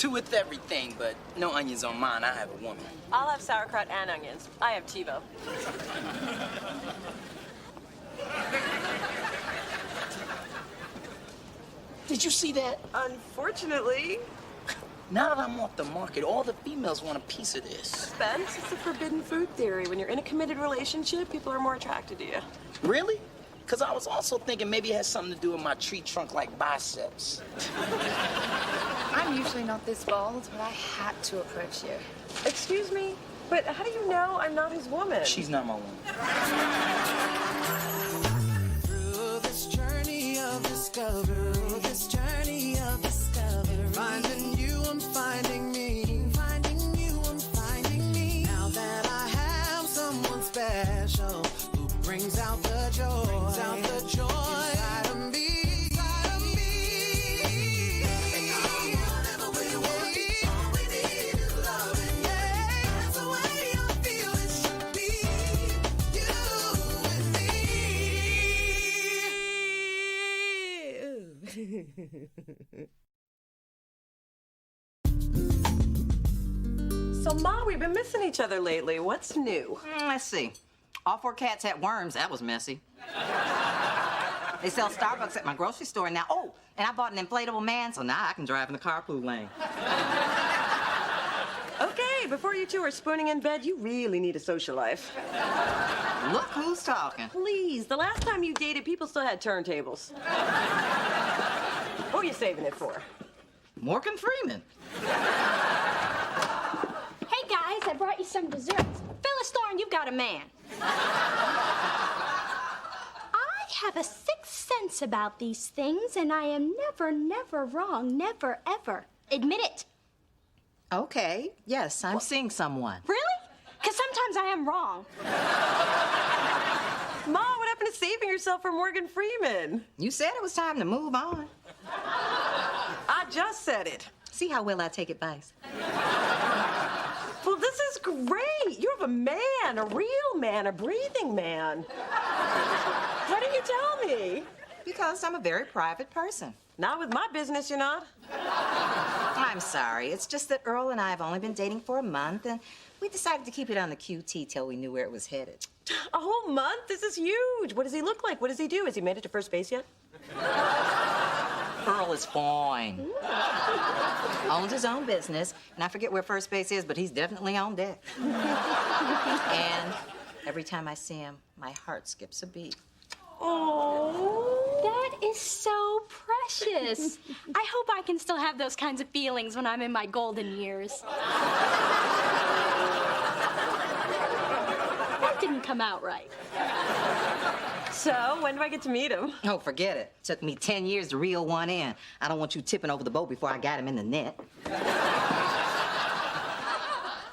Two with everything, but no onions on mine. I have a woman. I'll have sauerkraut and onions. I have TiVo. Did you see that? Unfortunately. Now that I'm off the market, all the females want a piece of this. Spence, it's a forbidden food theory. When you're in a committed relationship, people are more attracted to you. Really? Because I was also thinking maybe it has something to do with my tree trunk-like biceps. I'm usually not this bold, but I had to approach you. Excuse me, but how do you know I'm not his woman? She's not my woman. Through this journey of discovery, finding you, I'm finding me. Finding you, I'm finding me. Now that I have someone special who brings out the joy, inside of me. So, Ma, we've been missing each other lately. What's new? Let's see. All 4 cats had worms. That was messy. They sell Starbucks at my grocery store now. Oh, and I bought an inflatable man, so now I can drive in the carpool lane. Okay, before you two are spooning in bed, you really need a social life. Look who's talking. Please, the last time you dated, people still had turntables. Who are you saving it for? Morgan Freeman. Hey, guys, I brought you some desserts. Phyllis Thorne, you've got a man. I have a sixth sense about these things, and I am never wrong. Never, ever. Admit it. Okay, yes, I'm seeing someone. Really? Because sometimes I am wrong. Ma, what happened to saving yourself for Morgan Freeman? You said it was time to move on. I just said it. See how well I take advice. Well, this is great. You have a man, a real man, a breathing man. Why didn't you tell me? Because I'm a very private person. Not with my business, you're not. I'm sorry. It's just that Earl and I have only been dating for a month, and we decided to keep it on the QT till we knew where it was headed. A whole month? This is huge. What does he look like? What does he do? Has he made it to first base yet? Earl is fine. Owns his own business, and I forget where first base is, but he's definitely on deck. And every time I see him, my heart skips a beat. Oh, that is so precious. I hope I can still have those kinds of feelings when I'm in my golden years. That didn't come out right. So, when do I get to meet him? Oh, forget it. Took me 10 years to reel one in. I don't want you tipping over the boat before I got him in the net.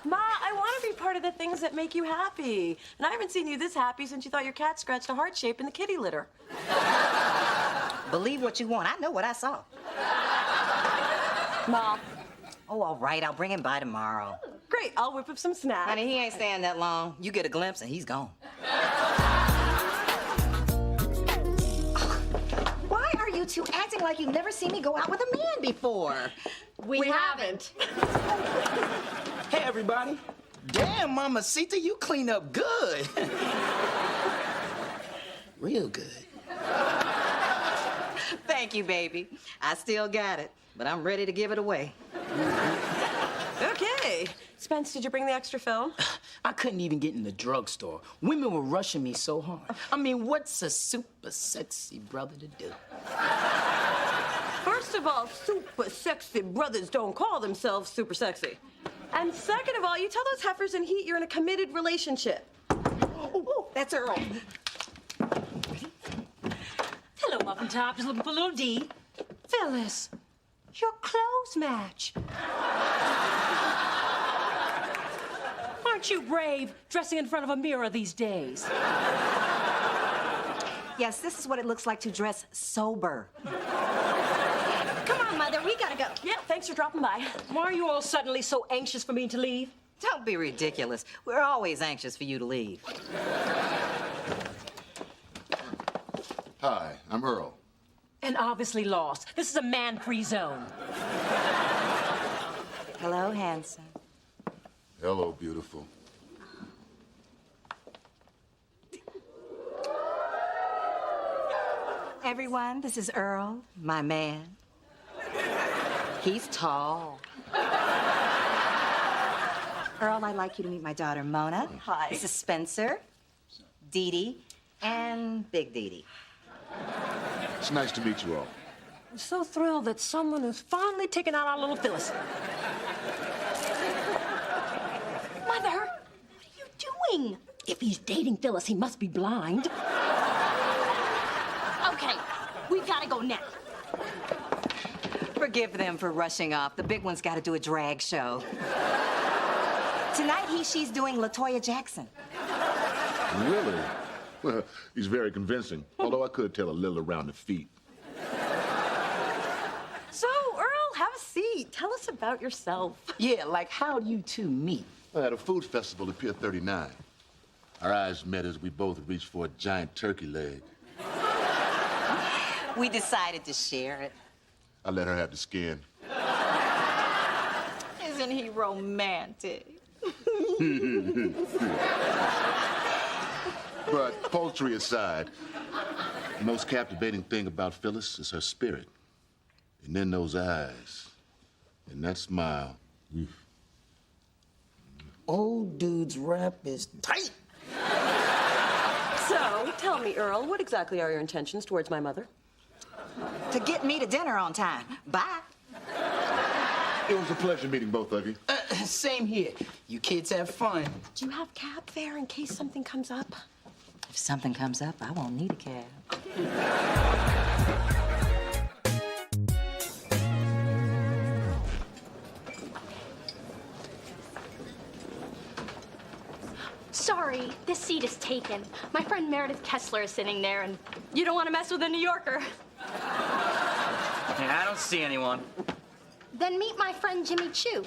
Ma, I want to be part of the things that make you happy. And I haven't seen you this happy since you thought your cat scratched a heart shape in the kitty litter. Believe what you want. I know what I saw. Ma. Oh, all right. I'll bring him by tomorrow. Great. I'll whip up some snacks. Honey, he ain't staying that long. You get a glimpse and he's gone. Why are you two acting like you've never seen me go out with a man before? We haven't. Hey, everybody. Damn, Mamacita, you clean up good. Real good. Thank you, baby. I still got it, but I'm ready to give it away. Okay. Spence, did you bring the extra film? I couldn't even get in the drugstore. Women were rushing me so hard. I mean, what's a super sexy brother to do? First of all, super sexy brothers don't call themselves super sexy. And second of all, you tell those heifers in heat you're in a committed relationship. Oh, that's Earl. Hello, Muffin Top. Just looking for little D. Phyllis, your clothes match. Aren't you brave dressing in front of a mirror these days? Yes, this is what it looks like to dress sober. Come on, Mother, we gotta go. Yeah, thanks for dropping by. Why are you all suddenly so anxious for me to leave? Don't be ridiculous. We're always anxious for you to leave. Hi, I'm Earl. And obviously lost. This is a man-free zone. Hello, handsome. Hello, beautiful. Everyone, this is Earl, my man. He's tall. Earl, I'd like you to meet my daughter, Mona. Hi. This is Spencer, Dee Dee, and Big Dee Dee. It's nice to meet you all. I'm so thrilled that someone has finally taken out our little Phyllis. Mother, what are you doing? If he's dating Phyllis, he must be blind. Okay, we've got to go now. Forgive them for rushing off. The big one's got to do a drag show. Tonight, she's doing LaToya Jackson. Really? Well, he's very convincing, although I could tell a little around the feet. So, Earl, have a seat. Tell us about yourself. Yeah, like how'd you two meet? I had a food festival at Pier 39. Our eyes met as we both reached for a giant turkey leg. We decided to share it. I let her have the skin. Isn't he romantic? But poultry aside, the most captivating thing about Phyllis is her spirit. And then those eyes. And that smile. Old dude's rap is tight. So, tell me, Earl, what exactly are your intentions towards my mother? To get me to dinner on time. Bye. It was a pleasure meeting both of you. Same here. You kids have fun. Do you have cab fare in case something comes up? If something comes up, I won't need a cab. Sorry, this seat is taken. My friend Meredith Kessler is sitting there, and you don't want to mess with a New Yorker. Yeah, I don't see anyone. Then meet my friend Jimmy Choo.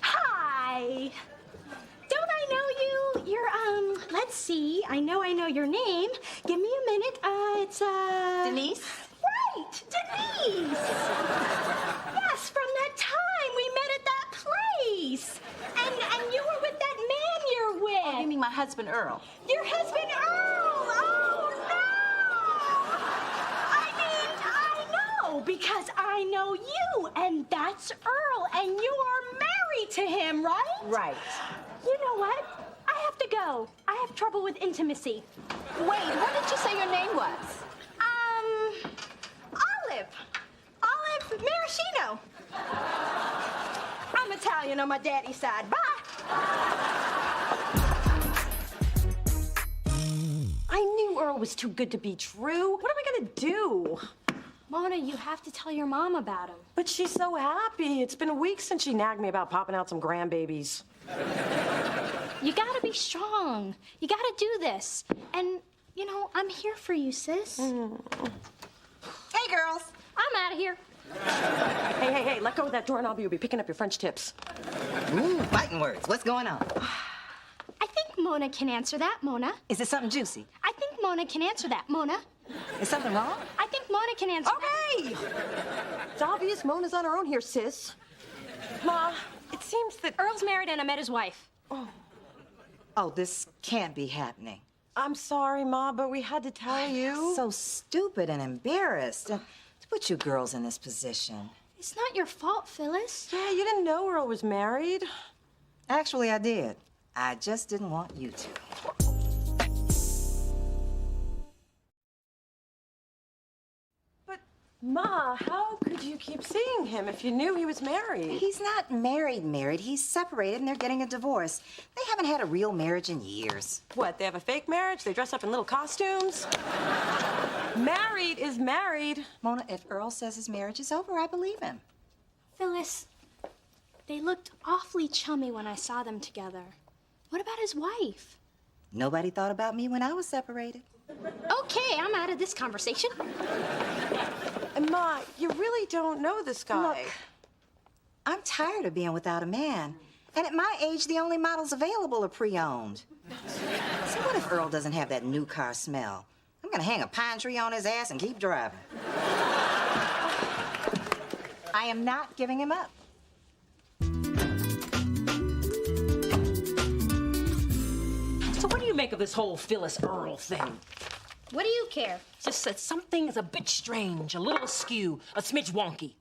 Hi. Don't I know you? You're, let's see. I know your name. Give me a minute. It's, Denise? Right, Denise. Yes, from that time we met at that place. And you were with that man you're with. Oh, you mean my husband, Earl? Your husband, Earl! Oh, no! I mean, I know, because I know you, and that's Earl, and you are married to him, right? Right. You know what? I have to go. I have trouble with intimacy. Wait, what did you say your name was? Olive. Olive Maraschino. I'm Italian on my daddy's side. Bye. I knew Earl was too good to be true. What am I gonna do? Mona, you have to tell your mom about him. But she's so happy. It's been a week since she nagged me about popping out some grandbabies. You gotta be strong. You gotta do this. And, you know, I'm here for you, sis. Hey, girls. I'm out of here. Hey, let go of that door and you'll be picking up your French tips. Ooh, fighting words. What's going on? I think Mona can answer that, Mona. Is it something juicy? I think Mona can answer that, Mona. Is something wrong? I think Mona can answer that. Okay! It's obvious Mona's on her own here, sis. Ma, it seems that Earl's married and I met his wife. Oh, this can't be happening. I'm sorry, Ma, but we had to tell you. So stupid and embarrassed. To put you girls in this position. It's not your fault, Phyllis. Yeah, you didn't know Earl was married. Actually, I did. I just didn't want you to. But, Ma, how could you keep seeing him if you knew he was married? He's not married. He's separated and they're getting a divorce. They haven't had a real marriage in years. What, they have a fake marriage? They dress up in little costumes? Married is married. Mona, if Earl says his marriage is over, I believe him. Phyllis, they looked awfully chummy when I saw them together. What about his wife? Nobody thought about me when I was separated. Okay, I'm out of this conversation. And Ma, you really don't know this guy. Look, I'm tired of being without a man. And at my age, the only models available are pre-owned. So what if Earl doesn't have that new car smell? I'm gonna hang a pine tree on his ass and keep driving. I am not giving him up. So what do you make of this whole Phyllis Earl thing? What do you care? Just that something is a bit strange, a little askew, a smidge wonky.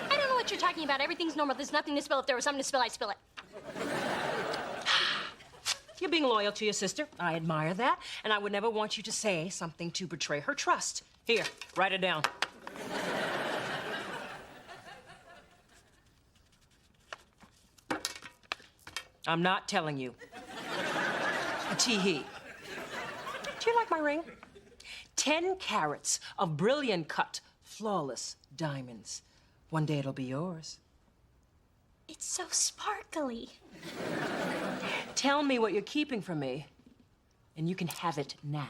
I don't know what you're talking about. Everything's normal. There's nothing to spill. If there was something to spill, I'd spill it. You're being loyal to your sister. I admire that. And I would never want you to say something to betray her trust. Here, write it down. I'm not telling you. Tee-hee. Do you like my ring? 10 carats of brilliant cut, flawless diamonds. One day it'll be yours. It's so sparkly. Tell me what you're keeping from me, and you can have it now.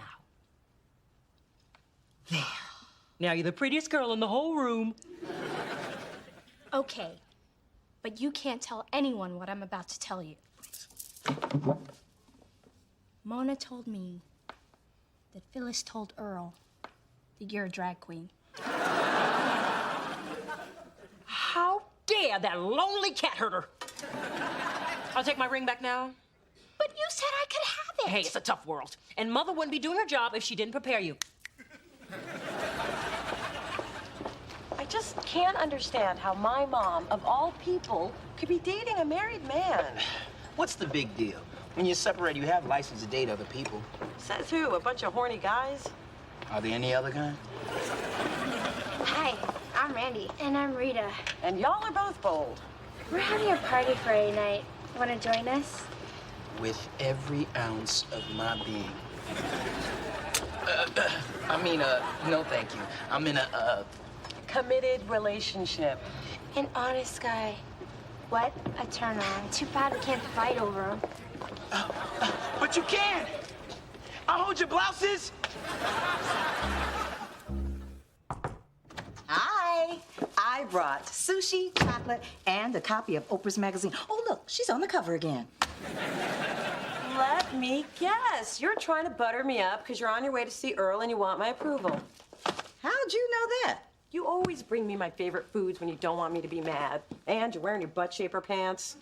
There. Now you're the prettiest girl in the whole room. Okay, but you can't tell anyone what I'm about to tell you. Mona told me that Phyllis told Earl that you're a drag queen. How dare that lonely cat herder? I'll take my ring back now. But you said I could have it. Hey, it's a tough world. And Mother wouldn't be doing her job if she didn't prepare you. I just can't understand how my mom, of all people, could be dating a married man. What's the big deal? When you're separated, you have license to date other people. Says who? A bunch of horny guys? Are there any other kind? Hi, I'm Randy. And I'm Rita. And y'all are both bold. We're having a party Friday night. Want to join us? With every ounce of my being. No thank you. I'm in a, Committed relationship. An honest guy. What a turn on. Too bad we can't fight over him. But you can! I'll hold your blouses! Hi. I brought sushi, chocolate, and a copy of Oprah's magazine. Oh, look, she's on the cover again. Let me guess. You're trying to butter me up because you're on your way to see Earl and you want my approval. How'd you know that? You always bring me my favorite foods when you don't want me to be mad. And you're wearing your butt shaper pants.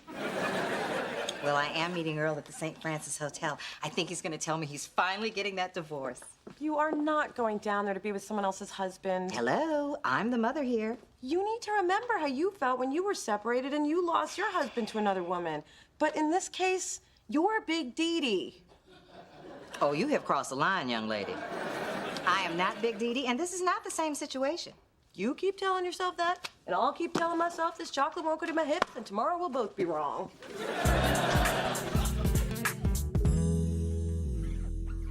Well, I am meeting Earl at the St. Francis Hotel. I think he's going to tell me he's finally getting that divorce. You are not going down there to be with someone else's husband. Hello, I'm the mother here. You need to remember how you felt when you were separated and you lost your husband to another woman. But in this case, you're Big Dee Dee. Oh, you have crossed the line, young lady. I am not Big Dee Dee, and this is not the same situation. You keep telling yourself that, and I'll keep telling myself this chocolate won't go to my hips, and tomorrow we'll both be wrong.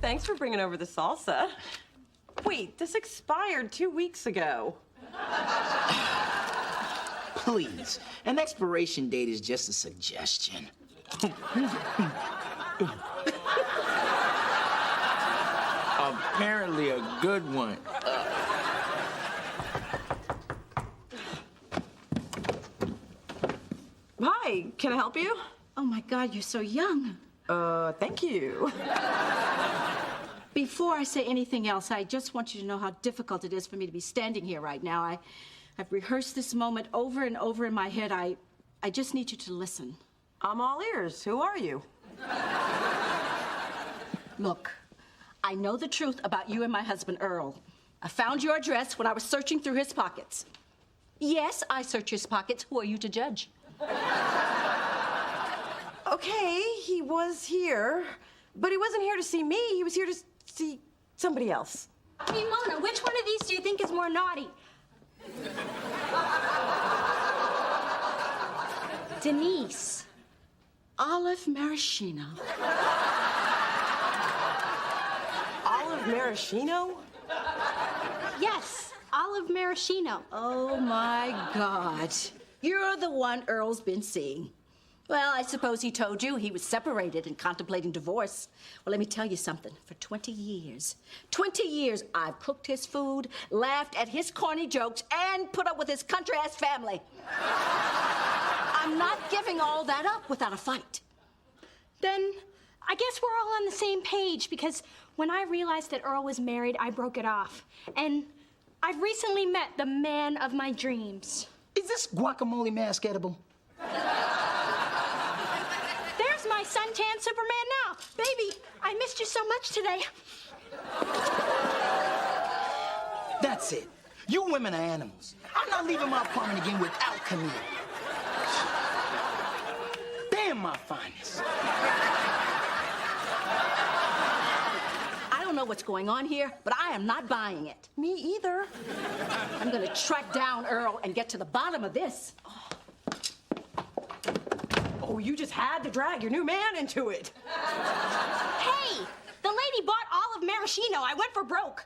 Thanks for bringing over the salsa. Wait, this expired 2 weeks ago. Please. An expiration date is just a suggestion. Apparently a good one. Hi, can I help you? Oh my God, you're so young. Thank you. Before I say anything else, I just want you to know how difficult it is for me to be standing here right now. I've rehearsed this moment over and over in my head. I just need you to listen. I'm all ears. Who are you? Look, I know the truth about you and my husband, Earl. I found your address when I was searching through his pockets. Yes, I search his pockets. Who are you to judge? Okay, he was here, but he wasn't here to see me. He was here to see somebody else. Hey, Mona, which one of these do you think is more naughty? Denise. Olive Maraschino. Olive Maraschino? Yes, Olive Maraschino. Oh my God. You're the one Earl's been seeing. Well, I suppose he told you he was separated and contemplating divorce. Well, let me tell you something. For 20 years, I've cooked his food, laughed at his corny jokes, and put up with his country-ass family. I'm not giving all that up without a fight. Then I guess we're all on the same page, because when I realized that Earl was married, I broke it off. And I've recently met the man of my dreams. Is this guacamole mask edible? There's my suntan Superman now. Baby, I missed you so much today. That's it. You women are animals. I'm not leaving my apartment again without Camille. Damn my finest. I don't know what's going on here, but I am not buying it. Me either. I'm gonna track down Earl and get to the bottom of this. Oh, you just had to drag your new man into it. Hey, the lady bought all of Maraschino. I went for broke.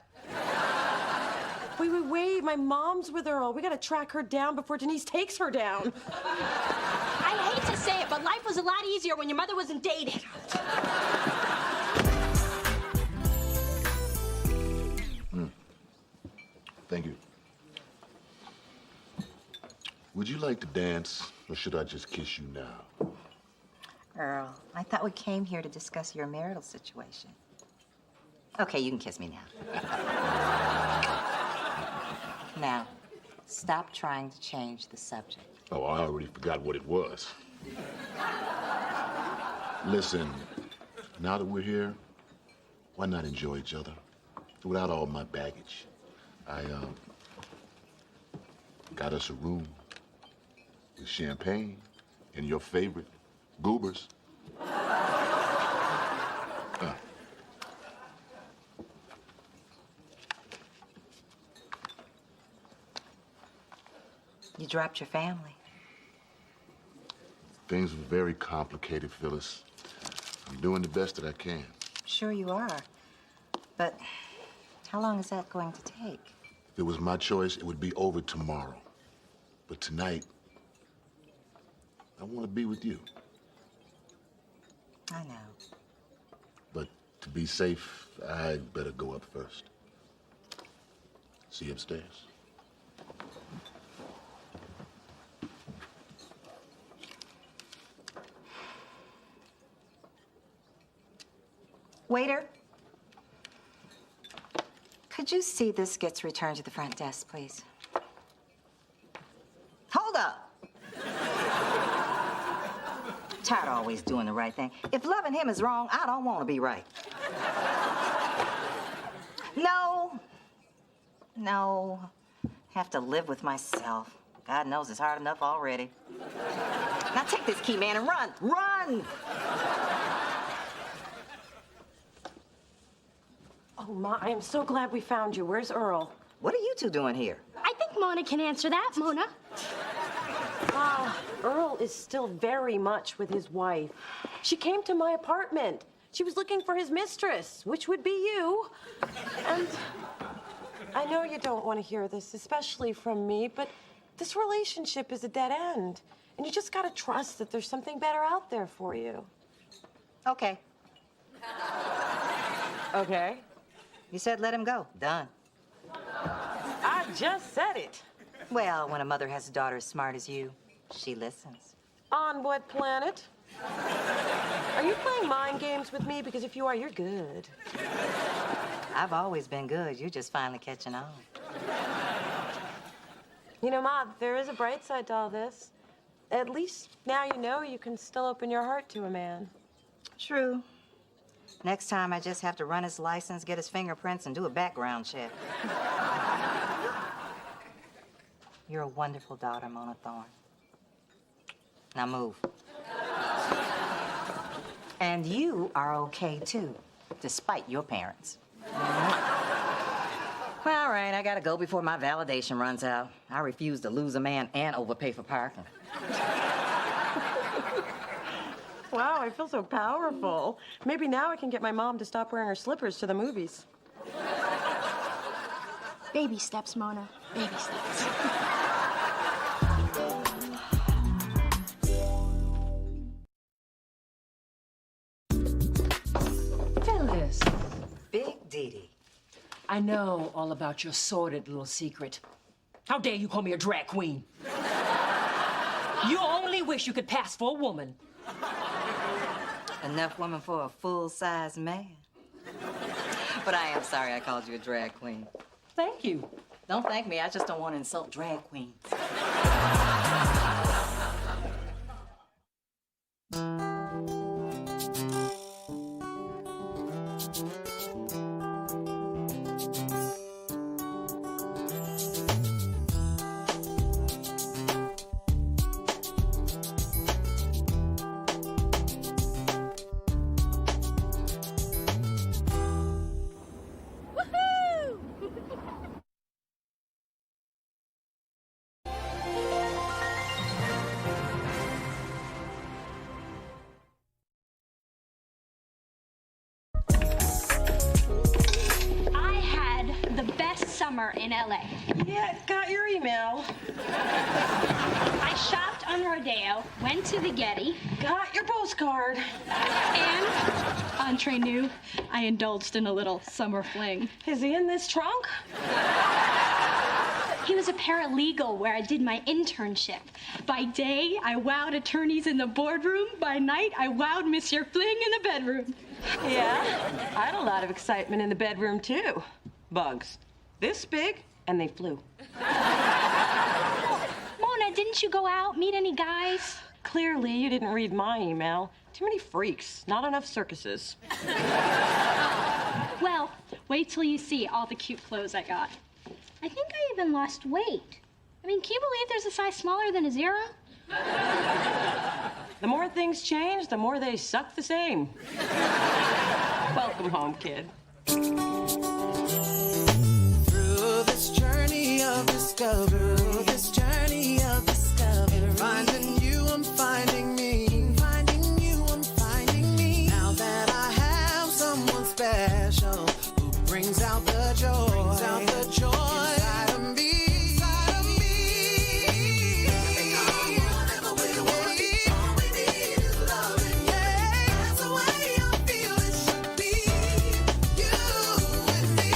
Wait. My mom's with Earl. We gotta track her down before Denise takes her down. I hate to say it, but life was a lot easier when your mother wasn't dating. Thank you. Would you like to dance, or should I just kiss you now? Earl, I thought we came here to discuss your marital situation. Okay, you can kiss me now. Now, stop trying to change the subject. Oh, I already forgot what it was. Listen, now that we're here, why not enjoy each other without all my baggage? I got us a room with champagne and your favorite goobers. You dropped your family. Things were very complicated, Phyllis. I'm doing the best that I can. Sure you are. But how long is that going to take? If it was my choice, it would be over tomorrow. But tonight, I want to be with you. I know. But to be safe, I'd better go up first. See you upstairs. Waiter, could you see this gets returned to the front desk, please? Hold up! Tired of always doing the right thing. If loving him is wrong, I don't want to be right. No. Have to live with myself. God knows it's hard enough already. Now take this key, man, and run! Run! Oh, Ma, I am so glad we found you. Where's Earl? What are you two doing here? I think Mona can answer that, Mona. Earl is still very much with his wife. She came to my apartment. She was looking for his mistress, which would be you. And I know you don't want to hear this, especially from me, but this relationship is a dead end. And you just gotta trust that there's something better out there for you. Okay. Okay. You said let him go. Done. I just said it. Well, when a mother has a daughter as smart as you, she listens. On what planet? Are you playing mind games with me? Because if you are, you're good. I've always been good. You're just finally catching on. You know, Ma, there is a bright side to all this. At least now you know you can still open your heart to a man. True. Next time, I just have to run his license, get his fingerprints, and do a background check. You're a wonderful daughter, Mona Thorne. Now move. And you are okay, too, despite your parents. Well, all right, I gotta go before my validation runs out. I refuse to lose a man and overpay for parking. Wow, I feel so powerful. Maybe now I can get my mom to stop wearing her slippers to the movies. Baby steps, Mona. Baby steps. Big Dee Dee. I know all about your sordid little secret. How dare you call me a drag queen? You only wish you could pass for a woman. Enough woman for a full-size man. But I am sorry I called you a drag queen. Thank you. Don't thank me. I just don't want to insult drag queens. Summer in LA. Yeah, got your email. I shopped on Rodeo, went to the Getty, Got your postcard. and entree new, I indulged in a little summer fling. Is he in this trunk? He was a paralegal where I did my internship. By day, I wowed attorneys in the boardroom. By night, I wowed Monsieur Fling in the bedroom. Yeah, I had a lot of excitement in the bedroom, too. Bugs. This big, and they flew. Mona, didn't you go out, meet any guys? Clearly, you didn't read my email. Too many freaks, not enough circuses. Well, wait till you see all the cute clothes I got. I think I even lost weight. I mean, can you believe there's a size smaller than a 0? The more things change, the more they suck the same. Welcome home, kid. This journey of discovery, this journey of discovery. Finding you, I'm finding me. Finding you, I'm finding me. Now that I have someone special who brings out the joy, inside of me. Inside of me. Whatever we want, all we need is loving. Yeah, that's the way I feel it should be. You and me.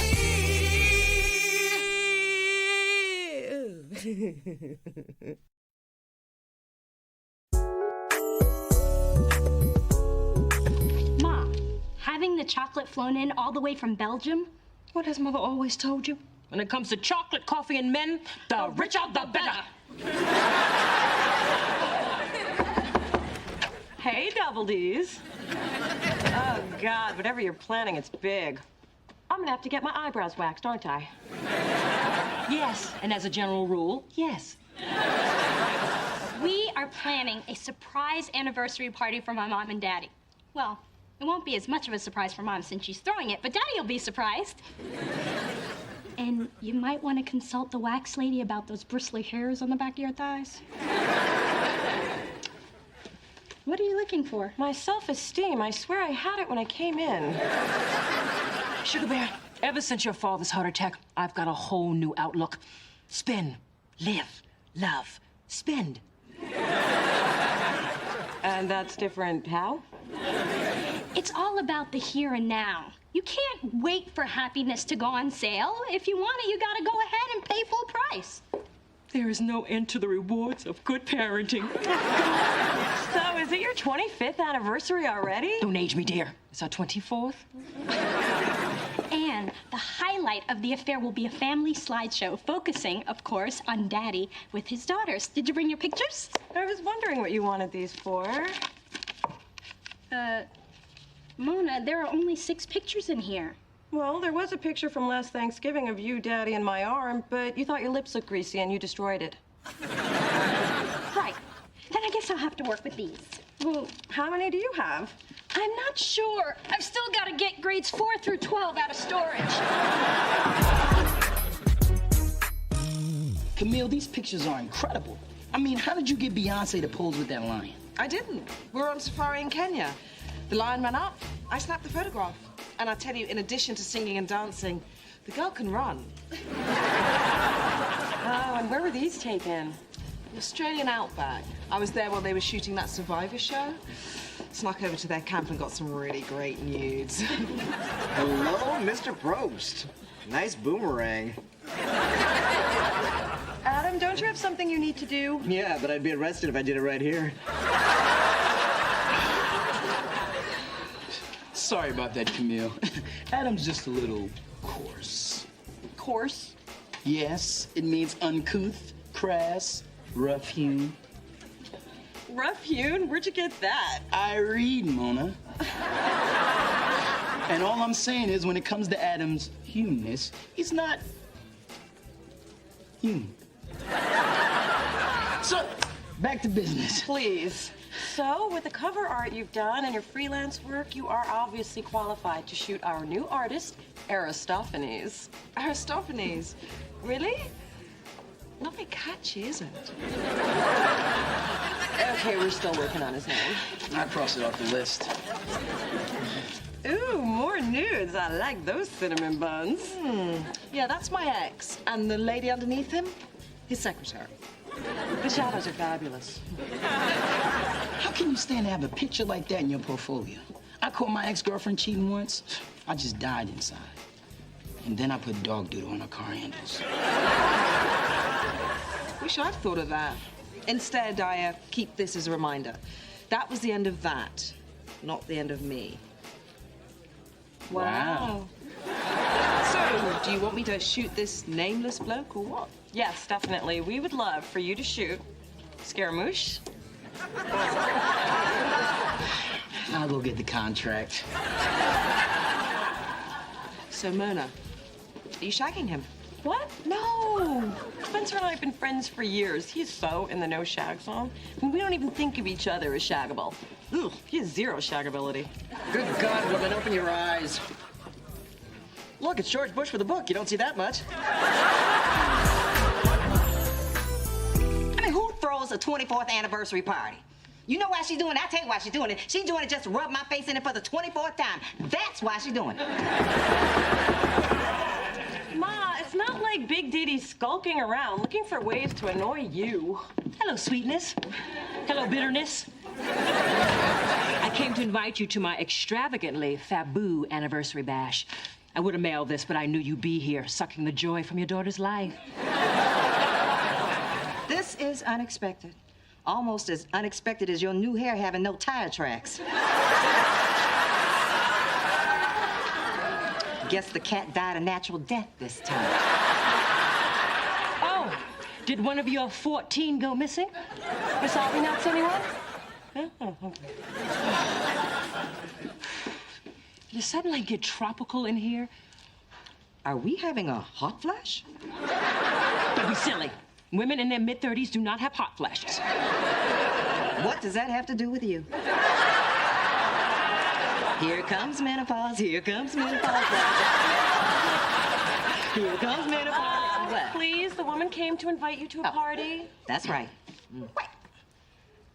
Mom, having the chocolate flown in all the way from Belgium? What has Mother always told you? When it comes to chocolate, coffee, and men, the richer the better. Hey, Double D's. Oh, God, whatever you're planning, it's big. I'm gonna have to get my eyebrows waxed, aren't I? Yes, and as a general rule, yes. We are planning a surprise anniversary party for my mom and daddy. Well, it won't be as much of a surprise for mom since she's throwing it, but daddy will be surprised. And you might want to consult the wax lady about those bristly hairs on the back of your thighs. What are you looking for? My self-esteem. I swear I had it when I came in. Sugar Bear, ever since your father's heart attack, I've got a whole new outlook. Spin, live, love, spend. And that's different how? It's all about the here and now. You can't wait for happiness to go on sale. If you want it, you gotta go ahead and pay full price. There is no end to the rewards of good parenting. So, is it your 25th anniversary already? Don't age me, dear. It's our 24th. And the highlight of the affair will be a family slideshow focusing, of course, on Daddy with his daughters. Did you bring your pictures? I was wondering what you wanted these for. Mona, there are only 6 pictures in here. Well, there was a picture from last Thanksgiving of you, Daddy, and my arm, but you thought your lips looked greasy and you destroyed it. Right. Then I guess I'll have to work with these. Well, how many do you have? I'm not sure. I've still got to get grades 4 through 12 out of storage. Camille, these pictures are incredible. I mean, how did you get Beyonce to pose with that lion? I didn't. We were on safari in Kenya. The lion ran up. I snapped the photograph. And I tell you, in addition to singing and dancing, the girl can run. Oh, and where were these taken? The Australian outback. I was there while they were shooting that Survivor show. snuck over to their camp and got some really great nudes. Hello, Mr. Probst. Nice boomerang. Adam, don't you have something you need to do? Yeah, but I'd be arrested if I did it right here. Sorry about that, Camille. Adam's just a little coarse. Course. Yes, it means uncouth, crass, rough-hewn. Rough-hewn? Where'd you get that? I read, Mona. And all I'm saying is, when it comes to Adam's humanness, he's not human. So, back to business. Please. So, with the cover art you've done and your freelance work, you are obviously qualified to shoot our new artist, Aristophanes. Aristophanes? Really? Not very catchy, is it? Okay, we're still working on his name. I cross it off the list. Ooh, more nudes. I like those cinnamon buns. Yeah, that's my ex. And the lady underneath him, his secretary. The shadows are fabulous. How can you stand to have a picture like that in your portfolio? I caught my ex-girlfriend cheating once. I just died inside. And then I put dog doodle on her car handles. Wish I'd thought of that. Instead, I keep this as a reminder. That was the end of that, not the end of me. Wow. So, do you want me to shoot this nameless bloke or what? Yes, definitely. We would love for you to shoot Scaramouche. I'll go get the contract. So, Mona, are you shagging him? What? No. Spencer and I have been friends for years. He's so in the no shag zone. I mean, we don't even think of each other as shaggable. Ugh, he has zero shaggability. Good God, woman, open your eyes. Look, it's George Bush with a book. You don't see that much. I mean, who throws a 24th anniversary party? You know why she's doing it? I'll tell you why she's doing it. She's doing it just to rub my face in it for the 24th time. That's why she's doing it. Ma, it's not like Big Diddy's skulking around looking for ways to annoy you. Hello, sweetness. Hello, bitterness. I came to invite you to my extravagantly faboo anniversary bash. I would have mailed this, but I knew you'd be here, sucking the joy from your daughter's life. This is unexpected. Almost as unexpected as your new hair having no tire tracks. Guess the cat died a natural death this time. Oh, did one of your 14 go missing? Miss Aubrey Nuts, anyone? Oh, okay. Did it suddenly get tropical in here? Are we having a hot flash? Don't be silly. Women in their mid-30s do not have hot flashes. What does that have to do with you? Here comes menopause, here comes menopause. Here comes menopause. What? Please, the woman came to invite you to a party. That's right. What?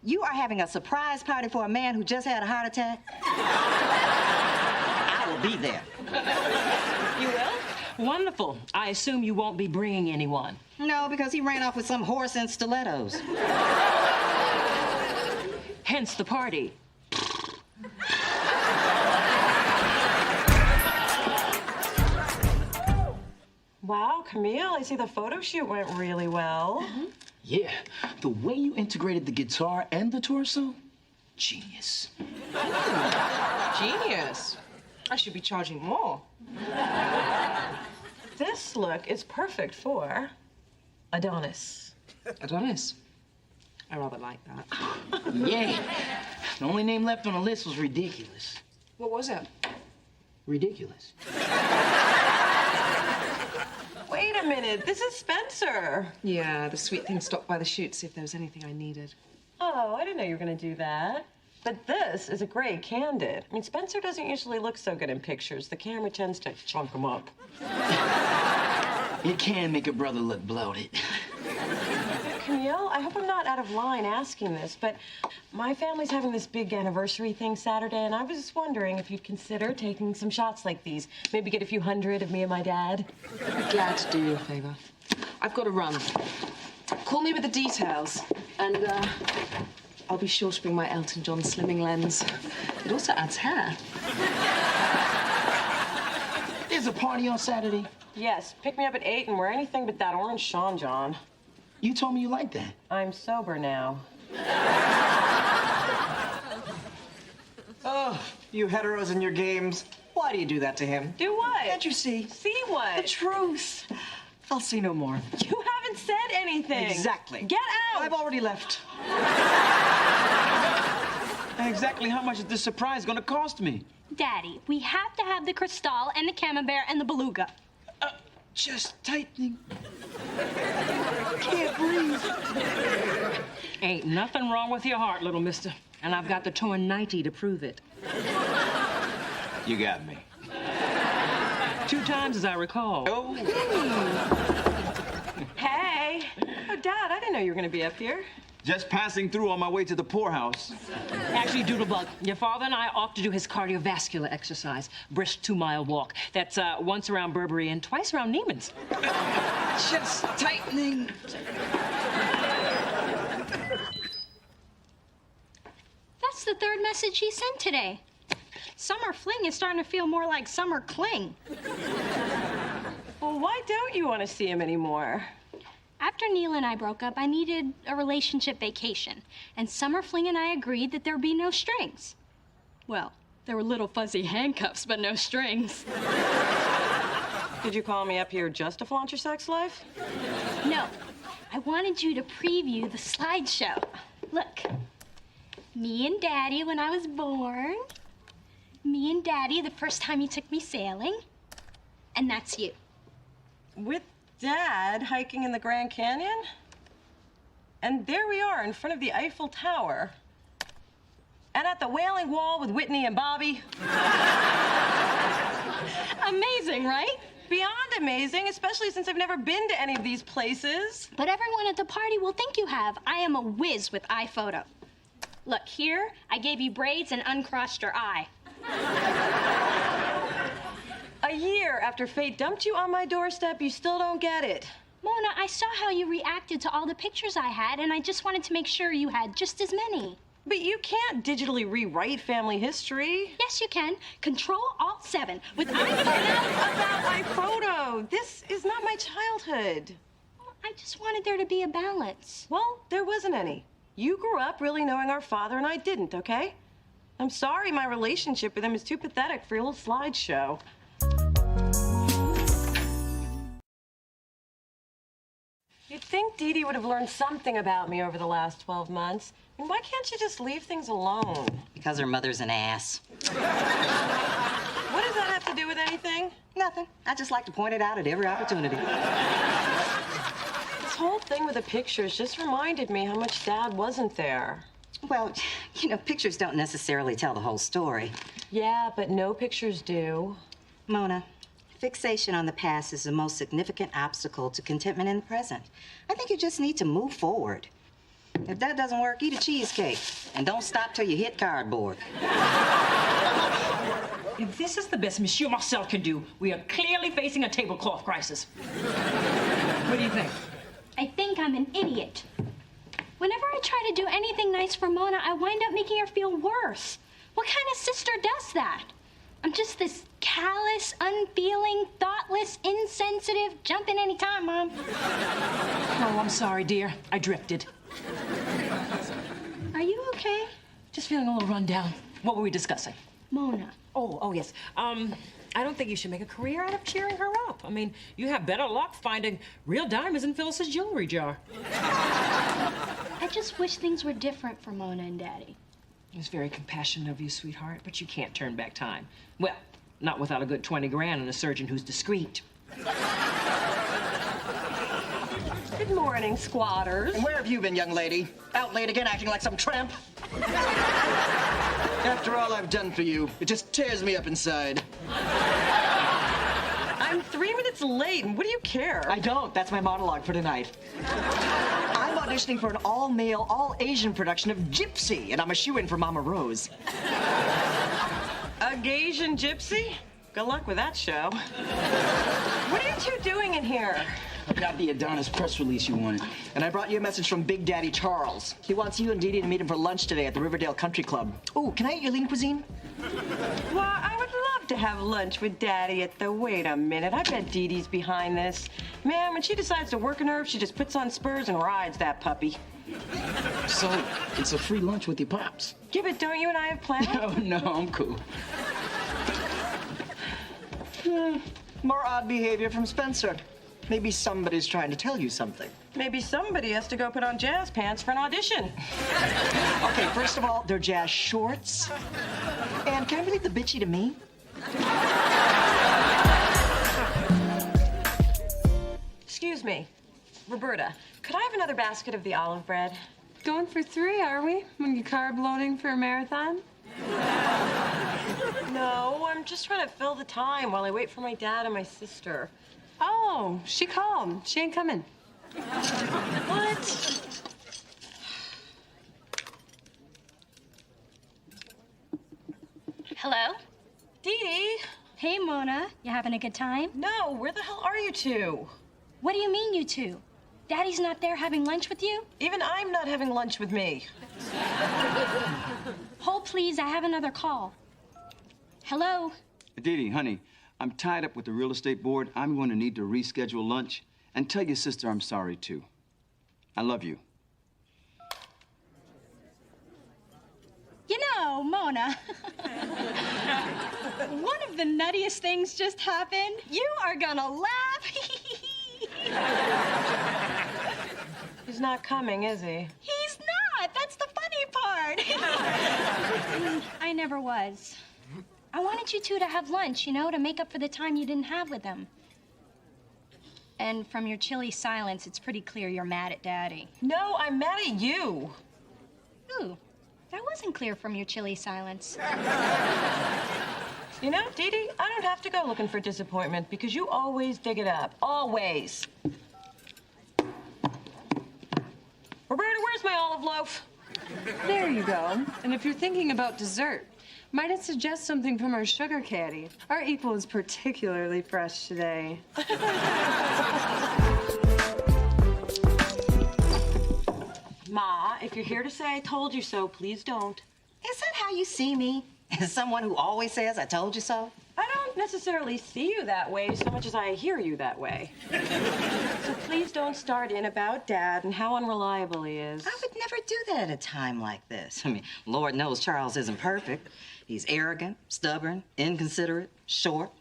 You are having a surprise party for a man who just had a heart attack? I will be there. You will? Wonderful. I assume you won't be bringing anyone. No, because he ran off with some horse in stilettos. Hence the party. Wow, Camille, I see the photo shoot went really well. Yeah, the way you integrated the guitar and the torso, genius. Genius. I should be charging more. This look is perfect for Adonis. Adonis. I rather like that. Yeah, the only name left on the list was ridiculous. What was it? Ridiculous. Wait a minute, this is Spencer. Yeah, the sweet thing stopped by the shoot to see if there was anything I needed. Oh, I didn't know you were gonna do that. But this is a great candid. I mean, Spencer doesn't usually look so good in pictures. The camera tends to chunk him up. It can make a brother look bloated. Camille, I hope I'm not out of line asking this, but my family's having this big anniversary thing Saturday, and I was just wondering if you'd consider taking some shots like these. Maybe get a few hundred of me and my dad. Glad to do you a favor. I've got to run. Call me with the details, and I'll be sure to bring my Elton John slimming lens. It also adds hair. There's a party on Saturday. Yes, pick me up at 8 and wear anything but that orange Sean John. You told me you liked that. I'm sober now. Oh, you heteros and your games. Why do you do that to him? Do what? Can't you see? See what? The truth. I'll see no more. You haven't said anything. Exactly. Get out! I've already left. Exactly how much is this surprise gonna cost me? Daddy, we have to have the Cristal and the Camembert and the Beluga. Just tightening. Can't breathe. Ain't nothing wrong with your heart, little mister. And I've got the torn 90 to prove it. You got me. 2 times, as I recall. Oh. Hey. Oh, Dad, I didn't know you were going to be up here. Just passing through on my way to the poorhouse. Actually, Doodlebug, your father and I ought to do his cardiovascular exercise. Brisk 2-mile walk. That's once around Burberry and twice around Neiman's. Just tightening. That's the 3rd message he sent today. Summer fling is starting to feel more like summer cling. Well, why don't you want to see him anymore? After Neil and I broke up, I needed a relationship vacation. And Summer Fling and I agreed that there'd be no strings. Well, there were little fuzzy handcuffs, but no strings. Did you call me up here just to flaunt your sex life? No, I wanted you to preview the slideshow. Look, me and Daddy when I was born. Me and Daddy the first time you took me sailing. And that's you. With Dad hiking in the Grand Canyon? And there we are in front of the Eiffel Tower. And at the Wailing Wall with Whitney and Bobby. Amazing, right? Beyond amazing, especially since I've never been to any of these places. But everyone at the party will think you have. I am a whiz with iPhoto. Look, here, I gave you braids and uncrossed your eye. A year after fate dumped you on my doorstep, you still don't get it. Mona, I saw how you reacted to all the pictures I had, and I just wanted to make sure you had just as many. But you can't digitally rewrite family history. Yes, you can. Control-Alt-7 with Enough about iPhoto. This is not my childhood. I just wanted there to be a balance. Well, there wasn't any. You grew up really knowing our father, and I didn't, okay? I'm sorry my relationship with him is too pathetic for your little slideshow. You'd think Dee Dee would have learned something about me over the last 12 months. And why can't you just leave things alone? Because her mother's an ass. What does that have to do with anything? Nothing. I just like to point it out at every opportunity. This whole thing with the pictures just reminded me how much Dad wasn't there. Well, you know, pictures don't necessarily tell the whole story. Yeah, but no pictures do. Mona, fixation on the past is the most significant obstacle to contentment in the present. I think you just need to move forward. If that doesn't work, eat a cheesecake. And don't stop till you hit cardboard. If this is the best Monsieur Marcel can do, we are clearly facing a tablecloth crisis. What do you think? I think I'm an idiot. Whenever I try to do anything nice for Mona, I wind up making her feel worse. What kind of sister does that? I'm just this callous, unfeeling, thoughtless, insensitive, jump in any time, Mom. Oh, I'm sorry, dear. I drifted. Are you okay? Just feeling a little run down. What were we discussing? Mona. Oh, yes. I don't think you should make a career out of cheering her up. I mean, you have better luck finding real diamonds in Phyllis's jewelry jar. I just wish things were different for Mona and Daddy. It's very compassionate of you, sweetheart, but you can't turn back time. Well, not without a good 20 grand and a surgeon who's discreet. Good morning, squatters. And where have you been, young lady? Out late again acting like some tramp? After all I've done for you, it just tears me up inside. I'm 3 minutes late, and what do you care? I don't. That's my monologue for tonight. I'm auditioning for an all-male, all-Asian production of Gypsy, and I'm a shoo-in for Mama Rose. A Gaysian gypsy? Good luck with that show. What are you two doing in here? I got the Adonis press release you wanted. And I brought you a message from Big Daddy Charles. He wants you and Dee Dee to meet him for lunch today at the Riverdale Country Club. Ooh, can I eat your lean cuisine? Well, I would love to have lunch with Daddy at the... Wait a minute, I bet Dee Dee's behind this. Man, when she decides to work a nerve, she just puts on spurs and rides that puppy. So, it's a free lunch with your pops. Yeah, but don't you and I have plans? No, I'm cool. More odd behavior from Spencer. Maybe somebody's trying to tell you something. Maybe somebody has to go put on jazz pants for an audition. Okay, first of all, they're jazz shorts. And can I leave the bitchy to me? Excuse me, Roberta, could I have another basket of the olive bread? Going for 3, are we? When you carb loading for a marathon? No, I'm just trying to fill the time while I wait for my dad and my sister. Oh, she called. She ain't coming. What? Hello? Dee Dee? Hey, Mona. You having a good time? No, where the hell are you two? What do you mean, you two? Daddy's not there having lunch with you? Even I'm not having lunch with me. Hold, please. I have another call. Hello? Dee Dee, honey, I'm tied up with the real estate board. I'm going to need to reschedule lunch. And tell your sister I'm sorry, too. I love you. You know, Mona, one of the nuttiest things just happened. You are gonna laugh. He's not coming, is he? He's not. That's the funny part. I never was. I wanted you two to have lunch, you know, to make up for the time you didn't have with them. And from your chilly silence, it's pretty clear you're mad at Daddy. No, I'm mad at you. Ooh, that wasn't clear from your chilly silence. You know, Dee Dee, I don't have to go looking for disappointment because you always dig it up. Always. Roberta, where's my olive loaf? There you go. And if you're thinking about dessert, might I suggest something from our sugar caddy? Our equal is particularly fresh today. Ma, if you're here to say I told you so, please don't. Is that how you see me? As someone who always says, I told you so? I don't necessarily see you that way so much as I hear you that way. So please don't start in about Dad and how unreliable he is. I would never do that at a time like this. I mean, Lord knows Charles isn't perfect. He's arrogant, stubborn, inconsiderate, short.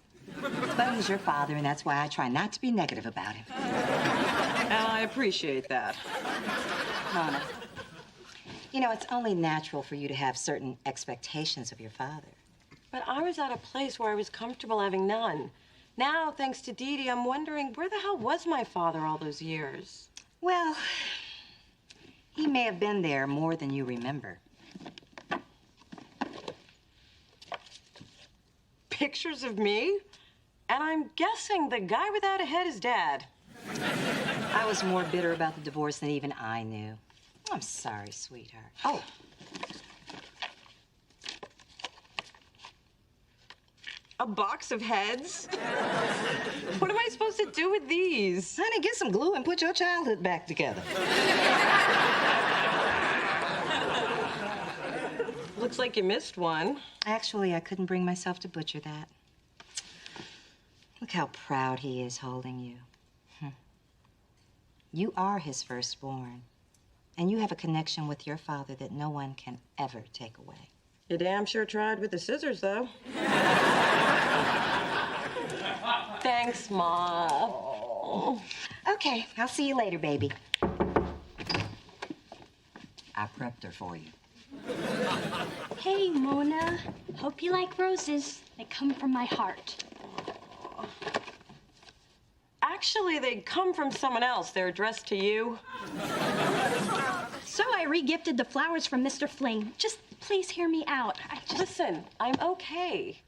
But he's your father, and that's why I try not to be negative about him. I appreciate that. Mona, you know, it's only natural for you to have certain expectations of your father. But I was at a place where I was comfortable having none. Now, thanks to Dee Dee, I'm wondering where the hell was my father all those years? Well, he may have been there more than you remember. Pictures of me? And I'm guessing the guy without a head is Dad. I was more bitter about the divorce than even I knew. I'm sorry, sweetheart. Oh. A box of heads? What am I supposed to do with these? Honey, get some glue and put your childhood back together. Looks like you missed one. Actually, I couldn't bring myself to butcher that. Look how proud he is holding you. You are his firstborn, and you have a connection with your father that no one can ever take away. You damn sure tried with the scissors, though. Thanks, Ma. Okay, I'll see you later, baby. I prepped her for you. Hey, Mona. Hope you like roses. They come from my heart. Actually, they come from someone else. They're addressed to you. So I re-gifted the flowers from Mr. Fling. Just please hear me out. Listen, I'm okay.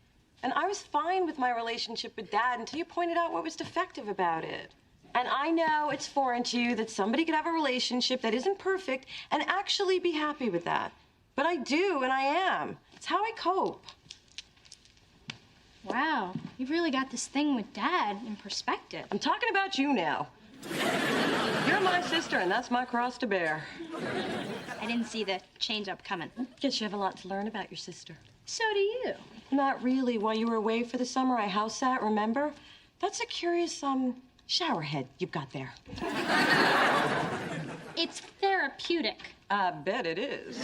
And I was fine with my relationship with Dad until you pointed out what was defective about it. And I know it's foreign to you that somebody could have a relationship that isn't perfect and actually be happy with that. But I do, and I am. It's how I cope. Wow, you've really got this thing with Dad in perspective. I'm talking about you now. You're my sister, and that's my cross to bear. I didn't see the change up coming. Guess you have a lot to learn about your sister. So do you. Not really. While you were away for the summer, I house sat, remember? That's a curious, shower head you've got there. It's therapeutic. I bet it is.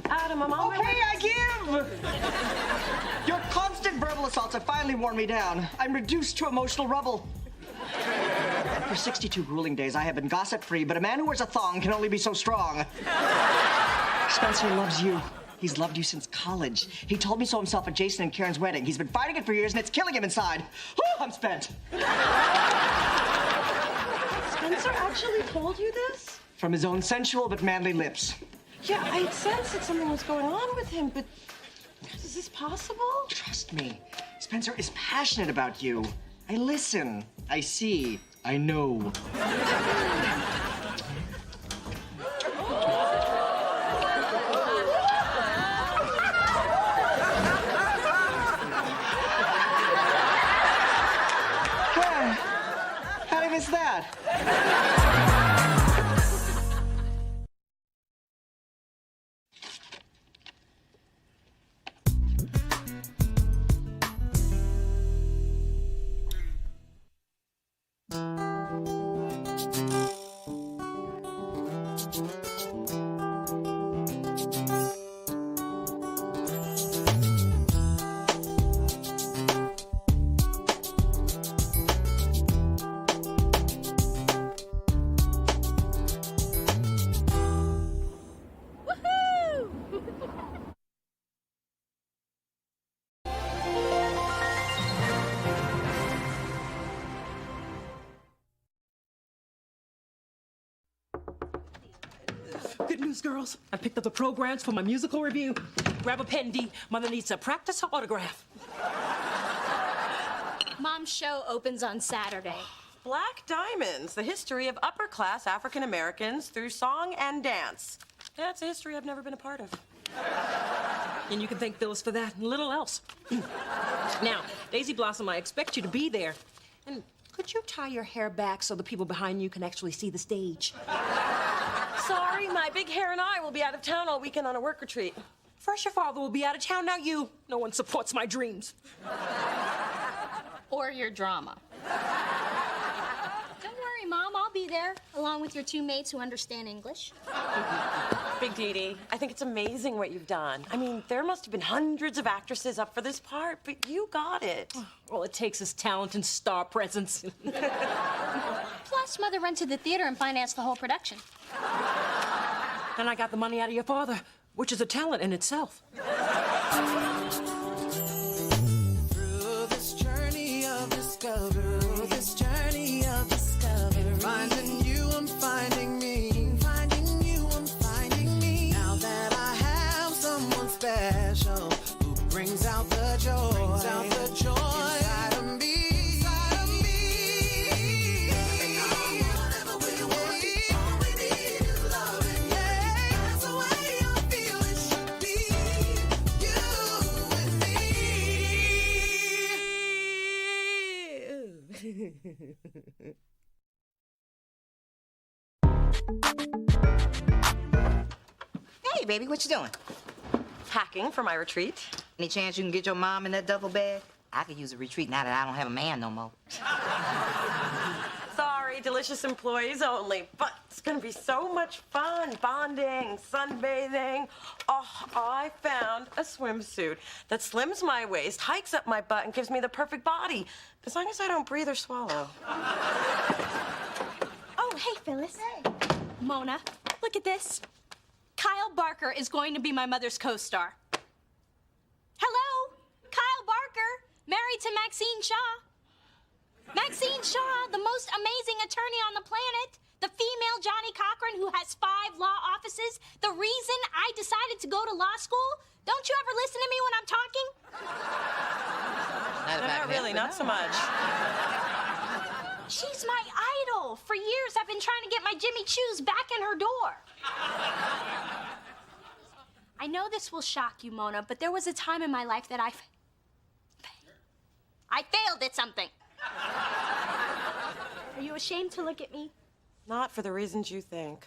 Adam, I'm on my way. Okay, I give! Your constant verbal assaults have finally worn me down. I'm reduced to emotional rubble. For 62 grueling days, I have been gossip-free, but a man who wears a thong can only be so strong. Spencer loves you. He's loved you since college. He told me so himself at Jason and Karen's wedding. He's been fighting it for years, and it's killing him inside. Whew, I'm spent. Spencer actually told you this? From his own sensual but manly lips. Yeah, I sensed that something was going on with him, but is this possible? Trust me, Spencer is passionate about you. I listen, I see, I know. How did I miss that? Good news, girls. I picked up the programs for my musical review. Grab a pen, D. Mother needs to practice her autograph. Mom's show opens on Saturday. Black Diamonds, the history of upper-class African Americans through song and dance. That's a history I've never been a part of. And you can thank Phyllis for that and little else. Now, Daisy Blossom, I expect you to be there. And could you tie your hair back so the people behind you can actually see the stage? Sorry, my big hair and I will be out of town all weekend on a work retreat. First your father will be out of town, now you. No one supports my dreams. Or your drama. Don't worry, Mom. I'll be there, along with your two mates who understand English. Big Dee Dee, I think it's amazing what you've done. I mean, there must have been hundreds of actresses up for this part, but you got it. All it takes is talent and star presence. Plus, Mother rented the theater and financed the whole production. And I got the money out of your father, which is a talent in itself. Through this journey of discovery, finding you, I'm finding me. Finding you, I'm finding me. Now that I have someone special who brings out the joy, inside of me. Hey, baby, what you doing? Packing for my retreat. Any chance you can get your mom in that duffel bag? I could use a retreat now that I don't have a man no more. Sorry, delicious employees only, but it's gonna be so much fun. Bonding, sunbathing. Oh, I found a swimsuit that slims my waist, hikes up my butt, and gives me the perfect body. As long as I don't breathe or swallow. Oh, hey, Phyllis. Hey. Mona, look at this. Kyle Barker is going to be my mother's co-star. Hello, Kyle Barker, married to Maxine Shaw. Maxine Shaw, the most amazing attorney on the planet, the female Johnny Cochran who has 5 law offices, the reason I decided to go to law school. Don't you ever listen to me when I'm talking? Not really, not so much. She's my idol. For years, I've been trying to get my Jimmy Choos back in her door. I know this will shock you, Mona, but there was a time in my life that I failed at something. Are you ashamed to look at me? Not for the reasons you think.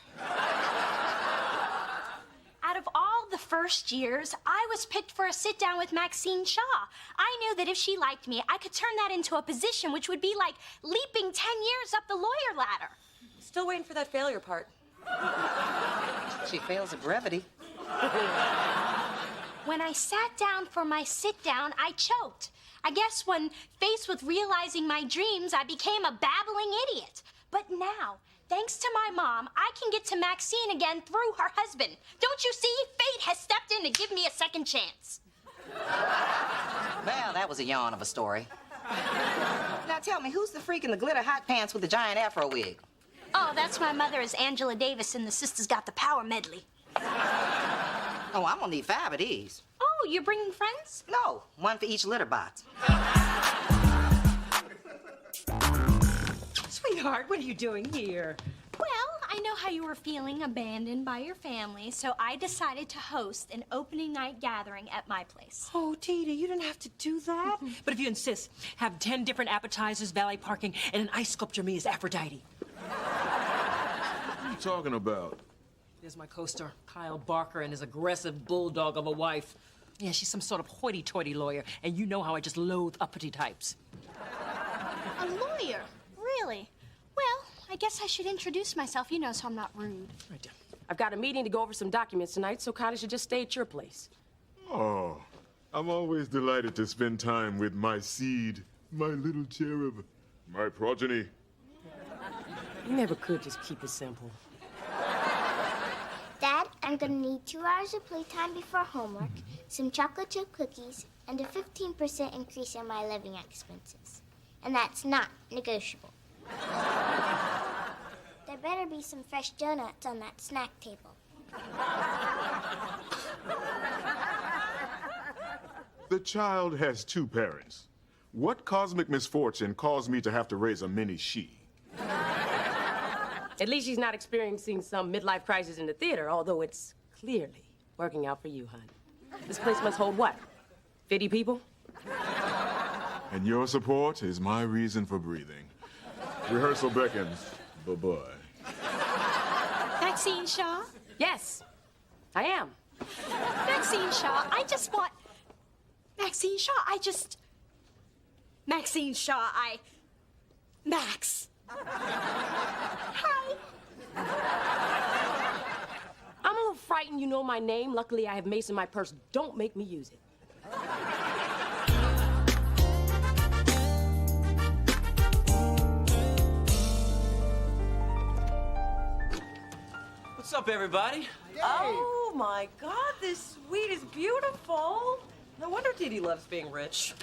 Out of all the first years, I was picked for a sit-down with Maxine Shaw. I knew that if she liked me, I could turn that into a position which would be like leaping 10 years up the lawyer ladder. Still waiting for that failure part. She fails at brevity. When I sat down for my sit-down, I choked. I guess when faced with realizing my dreams, I became a babbling idiot. But now, thanks to my mom, I can get to Maxine again through her husband. Don't you see? Fate has stepped in to give me a second chance. Well, that was a yawn of a story. Now tell me, who's the freak in the glitter hot pants with the giant afro wig? Oh, that's my mother as Angela Davis in the Sisters Got the Power medley. Oh, I'm gonna need 5 of these. Oh, you're bringing friends? No, 1 for each litter box. Sweetheart, what are you doing here? Well, I know how you were feeling abandoned by your family, so I decided to host an opening night gathering at my place. Oh, Tita, you didn't have to do that. But if you insist, have 10 different appetizers, valet parking, and an ice sculpture me as Aphrodite. What are you talking about? There's my co-star, Kyle Barker, and his aggressive bulldog of a wife. Yeah, she's some sort of hoity-toity lawyer, and you know how I just loathe uppity types. A lawyer? Really? Well, I guess I should introduce myself, you know, so I'm not rude. Right there. I've got a meeting to go over some documents tonight, so Kylie should just stay at your place. Oh, I'm always delighted to spend time with my seed, my little cherub, my progeny. You never could just keep it simple. Dad, I'm gonna need 2 hours of playtime before homework, some chocolate chip cookies, and a 15% increase in my living expenses. And that's not negotiable. There better be some fresh donuts on that snack table. The child has 2 parents. What cosmic misfortune caused me to have to raise a mini she? At least she's not experiencing some midlife crisis in the theater, although it's clearly working out for you, hon. This place must hold what? 50 people? And your support is my reason for breathing. Rehearsal beckons. Bye-bye. Maxine Shaw? Yes, I am. Maxine Shaw, I just want... Maxine Shaw, Maxine Shaw, Max. Hi. I'm a little frightened you know my name. Luckily, I have Mace in my purse. Don't make me use it. What's up, everybody? Oh, my God, this suite is beautiful. No wonder Didi loves being rich.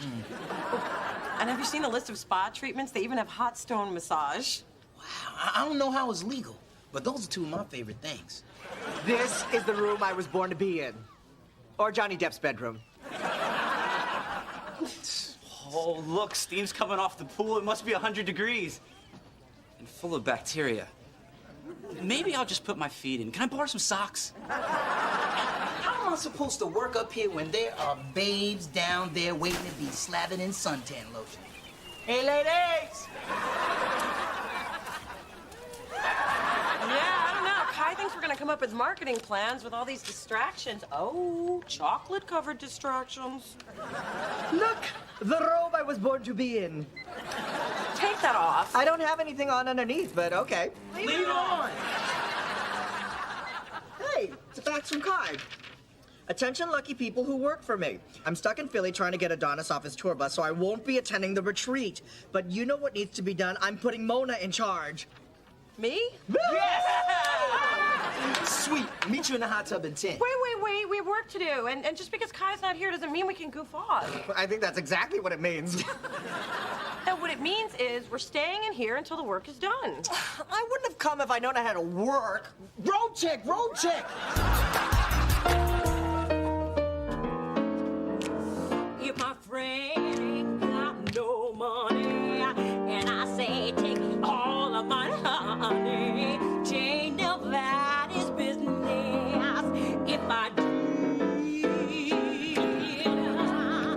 And have you seen the list of spa treatments? They even have hot stone massage. I don't know how it's legal, but those are 2 of my favorite things. This is the room I was born to be in. Or Johnny Depp's bedroom. Oh, look, steam's coming off the pool. It must be 100 degrees. And full of bacteria. Maybe I'll just put my feet in. Can I borrow some socks? How am I supposed to work up here when there are babes down there waiting to be slathered in suntan lotion? Hey, ladies! Yeah, I don't know. Kai thinks we're gonna come up with marketing plans with all these distractions. Oh, chocolate-covered distractions. Look, the robe I was born to be in. Take that off. I don't have anything on underneath, but okay. Leave it on! Hey, it's a fax from Kai. Attention lucky people who work for me. I'm stuck in Philly trying to get Adonis off his tour bus, so I won't be attending the retreat. But you know what needs to be done? I'm putting Mona in charge. Me? Yes! Sweet. Meet you in the hot tub in 10. Wait. We have work to do. And just because Kai's not here doesn't mean we can goof off. I think that's exactly what it means. And what it means is we're staying in here until the work is done. I wouldn't have come if I'd known I had to work. Road check, road check! If my friend ain't got no money, and I say take all of my honey, ain't nobody's business. If I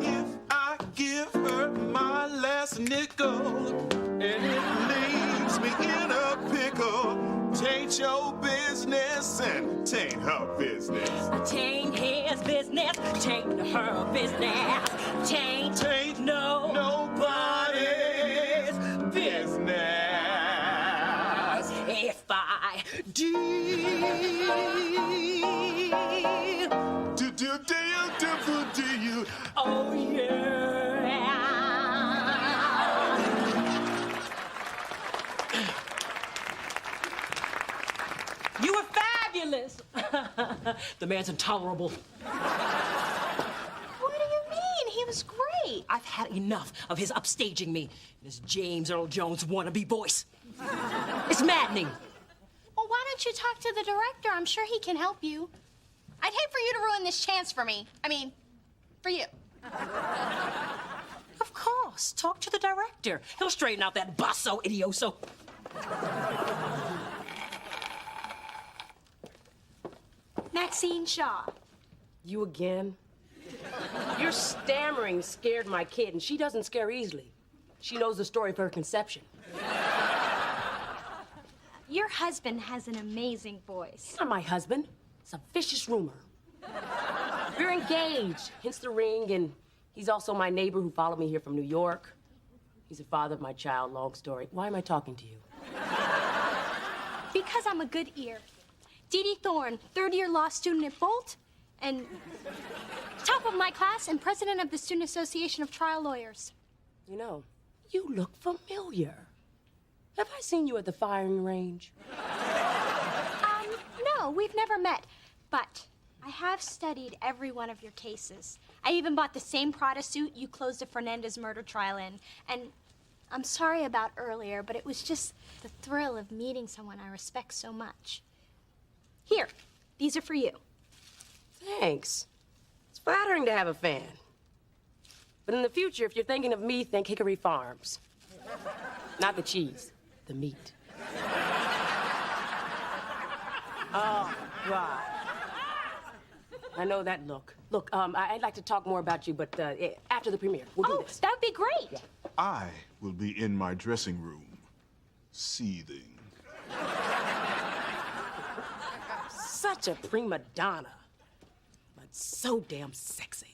If I give her my Tain't her business. Tain't his business, tain't her business, tain't nobody's business. If I do you, oh yeah. You were fabulous. The man's intolerable. What do you mean? He was great. I've had enough of his upstaging me and his James Earl Jones wannabe voice. It's maddening. Well, why don't you talk to the director? I'm sure he can help you. I'd hate for you to ruin this chance for me. I mean, for you. Of course. Talk to the director. He'll straighten out that basso idioso. Maxine Shaw. You again? Your stammering scared my kid, and she doesn't scare easily. She knows the story of her conception. Your husband has an amazing voice. He's not my husband. It's a vicious rumor. We're engaged, hence the ring, and he's also my neighbor who followed me here from New York. He's the father of my child, long story. Why am I talking to you? Because I'm a good ear. Dee Dee Thorne, third-year law student at Bolt, and top of my class and president of the Student Association of Trial Lawyers. You know, you look familiar. Have I seen you at the firing range? No, we've never met, but I have studied every one of your cases. I even bought the same Prada suit you closed a Fernandez murder trial in, and I'm sorry about earlier, but it was just the thrill of meeting someone I respect so much. Here, these are for you. Thanks. It's flattering to have a fan. But in the future, if you're thinking of me, think Hickory Farms. Not the cheese, the meat. Oh, God. I know that look. Look, I'd like to talk more about you, but after the premiere. We'll do this. That would be great. Yeah. I will be in my dressing room, seething. Such a prima donna, but so damn sexy.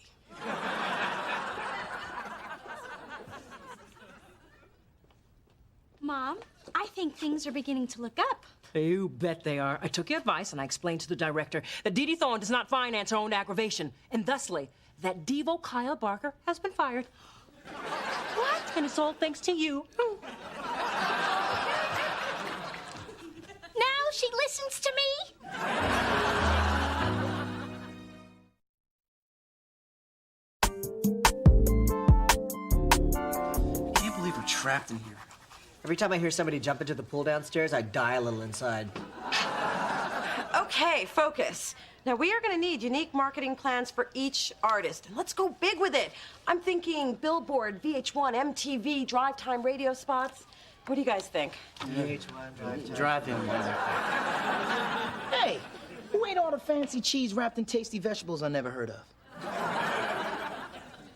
Mom, I think things are beginning to look up. You bet they are. I took your advice and I explained to the director that Dee Dee Thorne does not finance her own aggravation, and thusly, that Devo Kyle Barker has been fired. What? And it's all thanks to you. Now she listens to me? I can't believe we're trapped in here. Every time I hear somebody jump into the pool downstairs, I die a little inside. Okay, focus. Now, we are going to need unique marketing plans for each artist. And let's go big with it. I'm thinking Billboard, VH1, MTV, drive time radio spots. What do you guys think? VH1, Drive him. Hey, who ate all the fancy cheese wrapped in tasty vegetables I never heard of?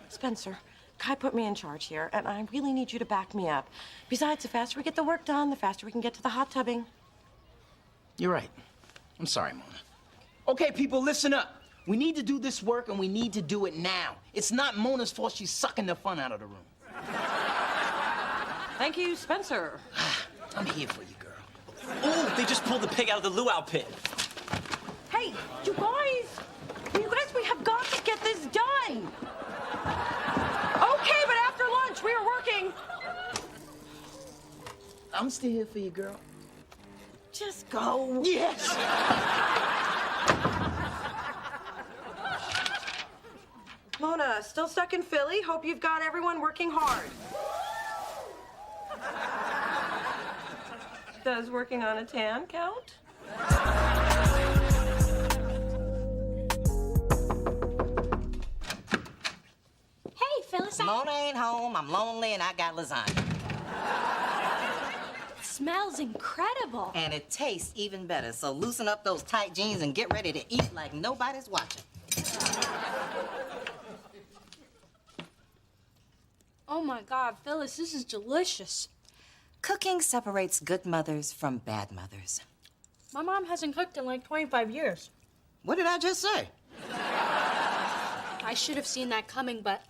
Spencer, Kai put me in charge here, and I really need you to back me up. Besides, the faster we get the work done, the faster we can get to the hot tubbing. You're right. I'm sorry, Mona. Okay, people, listen up. We need to do this work, and we need to do it now. It's not Mona's fault she's sucking the fun out of the room. Thank you, Spencer. I'm here for you, girl. Oh, they just pulled the pig out of the luau pit. Hey, you guys, we have got to get this done. Okay, but after lunch, we are working. I'm still here for you, girl. Just go. Yes! Mona, still stuck in Philly? Hope you've got everyone working hard. Does working on a tan count? Hey, Phyllis, Mona ain't home, I'm lonely, and I got lasagna. It smells incredible. And it tastes even better, so loosen up those tight jeans and get ready to eat like nobody's watching. Oh my God, Phyllis, this is delicious. Cooking separates good mothers from bad mothers. My mom hasn't cooked in like 25 years. What did I just say? I should have seen that coming, but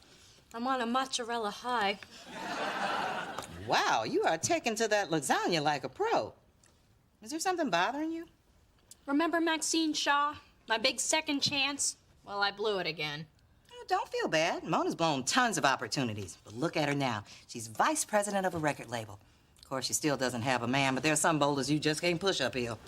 I'm on a mozzarella high. Wow, you are taking to that lasagna like a pro. Is there something bothering you? Remember Maxine Shaw? My big second chance? Well, I blew it again. Oh, don't feel bad. Mona's blown tons of opportunities. But look at her now. She's vice president of a record label. Of course, she still doesn't have a man, but there's some boulders you just can't push uphill.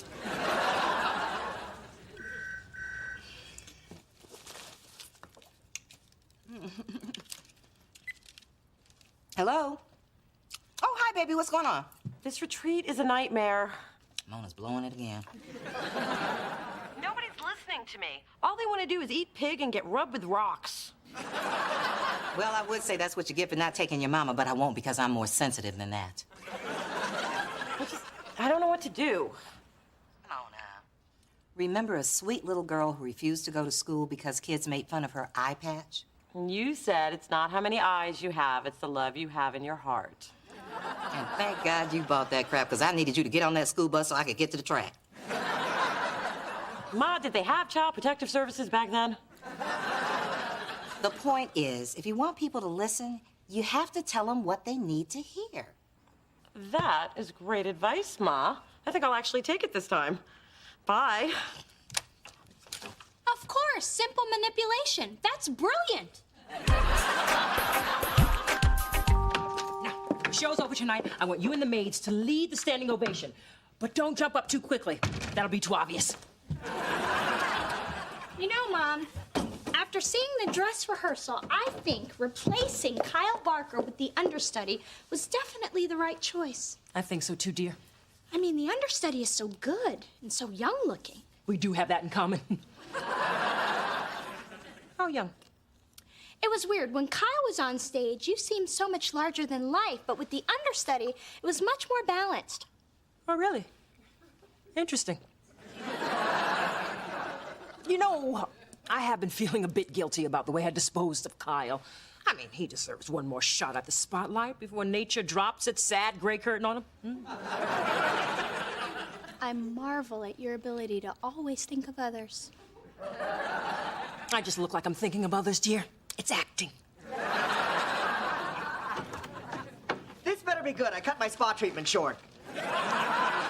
Hello? Oh, hi, baby. What's going on? This retreat is a nightmare. Mona's blowing it again. Nobody's listening to me. All they want to do is eat pig and get rubbed with rocks. Well, I would say that's what you get for not taking your mama, but I won't because I'm more sensitive than that. I don't know what to do. Mona. Remember a sweet little girl who refused to go to school because kids made fun of her eye patch? You said it's not how many eyes you have, it's the love you have in your heart. And thank God you bought that crap, because I needed you to get on that school bus so I could get to the track. Ma, did they have child protective services back then? The point is, if you want people to listen, you have to tell them what they need to hear. That is great advice, Ma. I think I'll actually take it this time. Bye. Of course, simple manipulation. That's brilliant. The show's over tonight. I want you and the maids to lead the standing ovation. But don't jump up too quickly. That'll be too obvious. You know, Mom, after seeing the dress rehearsal, I think replacing Kyle Barker with the understudy was definitely the right choice. I think so too, dear. I mean, the understudy is so good and so young looking. We do have that in common. How young? It was weird. When Kyle was on stage, you seemed so much larger than life, but with the understudy, it was much more balanced. Oh, really? Interesting. You know, I have been feeling a bit guilty about the way I disposed of Kyle. I mean, he deserves one more shot at the spotlight before nature drops its sad gray curtain on him. I marvel at your ability to always think of others. I just look like I'm thinking of others, dear. It's acting. This better be good. I cut my spa treatment short.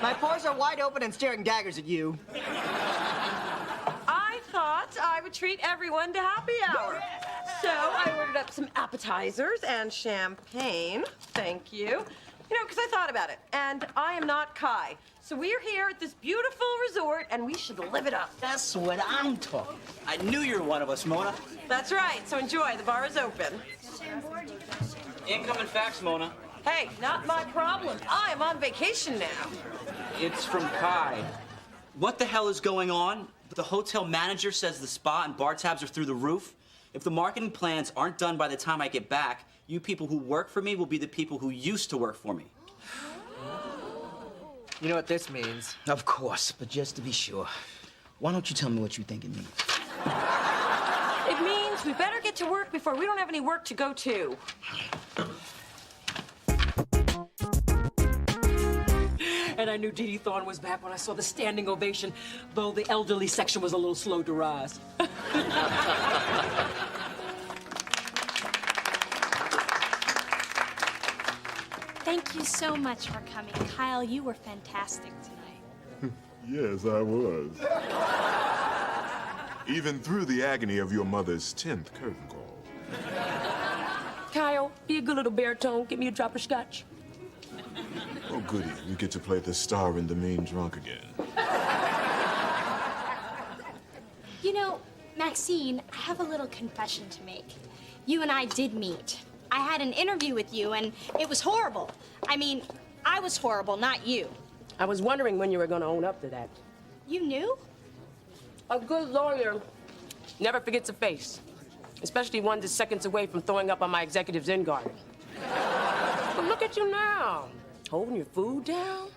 My pores are wide open and staring daggers at you. I thought I would treat everyone to happy hour. So I ordered up some appetizers and champagne. Thank you. You know, because I thought about it. And I am not Kai. So we're here at this beautiful resort, and we should live it up. That's what I'm talking. I knew you were one of us, Mona. That's right. So enjoy. The bar is open. Incoming fax, Mona. Hey, not my problem. I am on vacation now. It's from Kai. What the hell is going on? The hotel manager says the spa and bar tabs are through the roof. If the marketing plans aren't done by the time I get back, you people who work for me will be the people who used to work for me. You know what this means? Of course, but just to be sure, why don't you tell me what you think it means? It means we better get to work before we don't have any work to go to. And I knew Dee Dee Thorne was back when I saw the standing ovation, though the elderly section was a little slow to rise. Thank you so much for coming. Kyle, you were fantastic tonight. Yes, I was. Even through the agony of your mother's 10th curtain call. Kyle, be a good little baritone. Get me a drop of scotch. Oh, goody. We get to play the star in the mean drunk again. You know, Maxine, I have a little confession to make. You and I did meet. I had an interview with you, and it was horrible. I mean, I was horrible, not you. I was wondering when you were going to own up to that. You knew? A good lawyer never forgets a face, especially one that's seconds away from throwing up on my executive's in garden. But look at you now, holding your food down,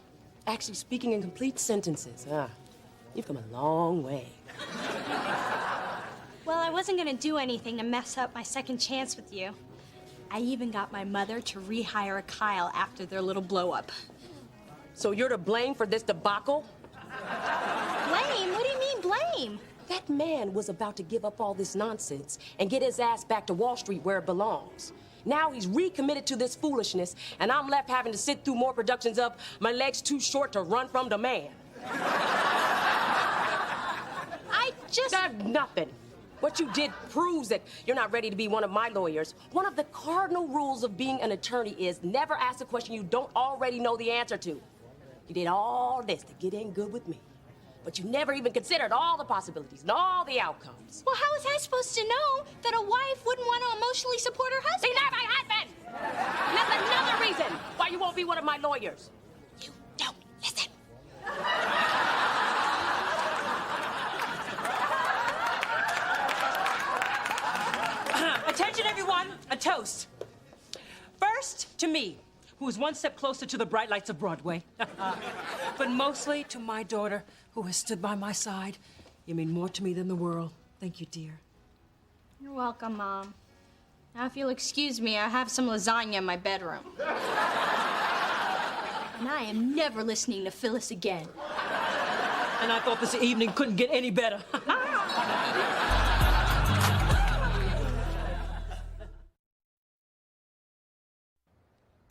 actually speaking in complete sentences. You've come a long way. Well, I wasn't going to do anything to mess up my second chance with you. I even got my mother to rehire Kyle after their little blow-up. So you're to blame for this debacle? Blame? What do you mean, blame? That man was about to give up all this nonsense and get his ass back to Wall Street where it belongs. Now he's recommitted to this foolishness, and I'm left having to sit through more productions of My Leg's Too Short to Run From the Man. I just... Nothing. What you did proves that you're not ready to be one of my lawyers. One of the cardinal rules of being an attorney is never ask a question you don't already know the answer to. You did all this to get in good with me, but you never even considered all the possibilities and all the outcomes. Well, how was I supposed to know that a wife wouldn't want to emotionally support her husband? See, not my husband! And that's another reason why you won't be one of my lawyers. You don't listen. Attention, everyone. A toast. First, to me, who is one step closer to the bright lights of Broadway. But mostly to my daughter, who has stood by my side. You mean more to me than the world. Thank you, dear. You're welcome, Mom. Now, if you'll excuse me, I have some lasagna in my bedroom. And I am never listening to Phyllis again. And I thought this evening couldn't get any better.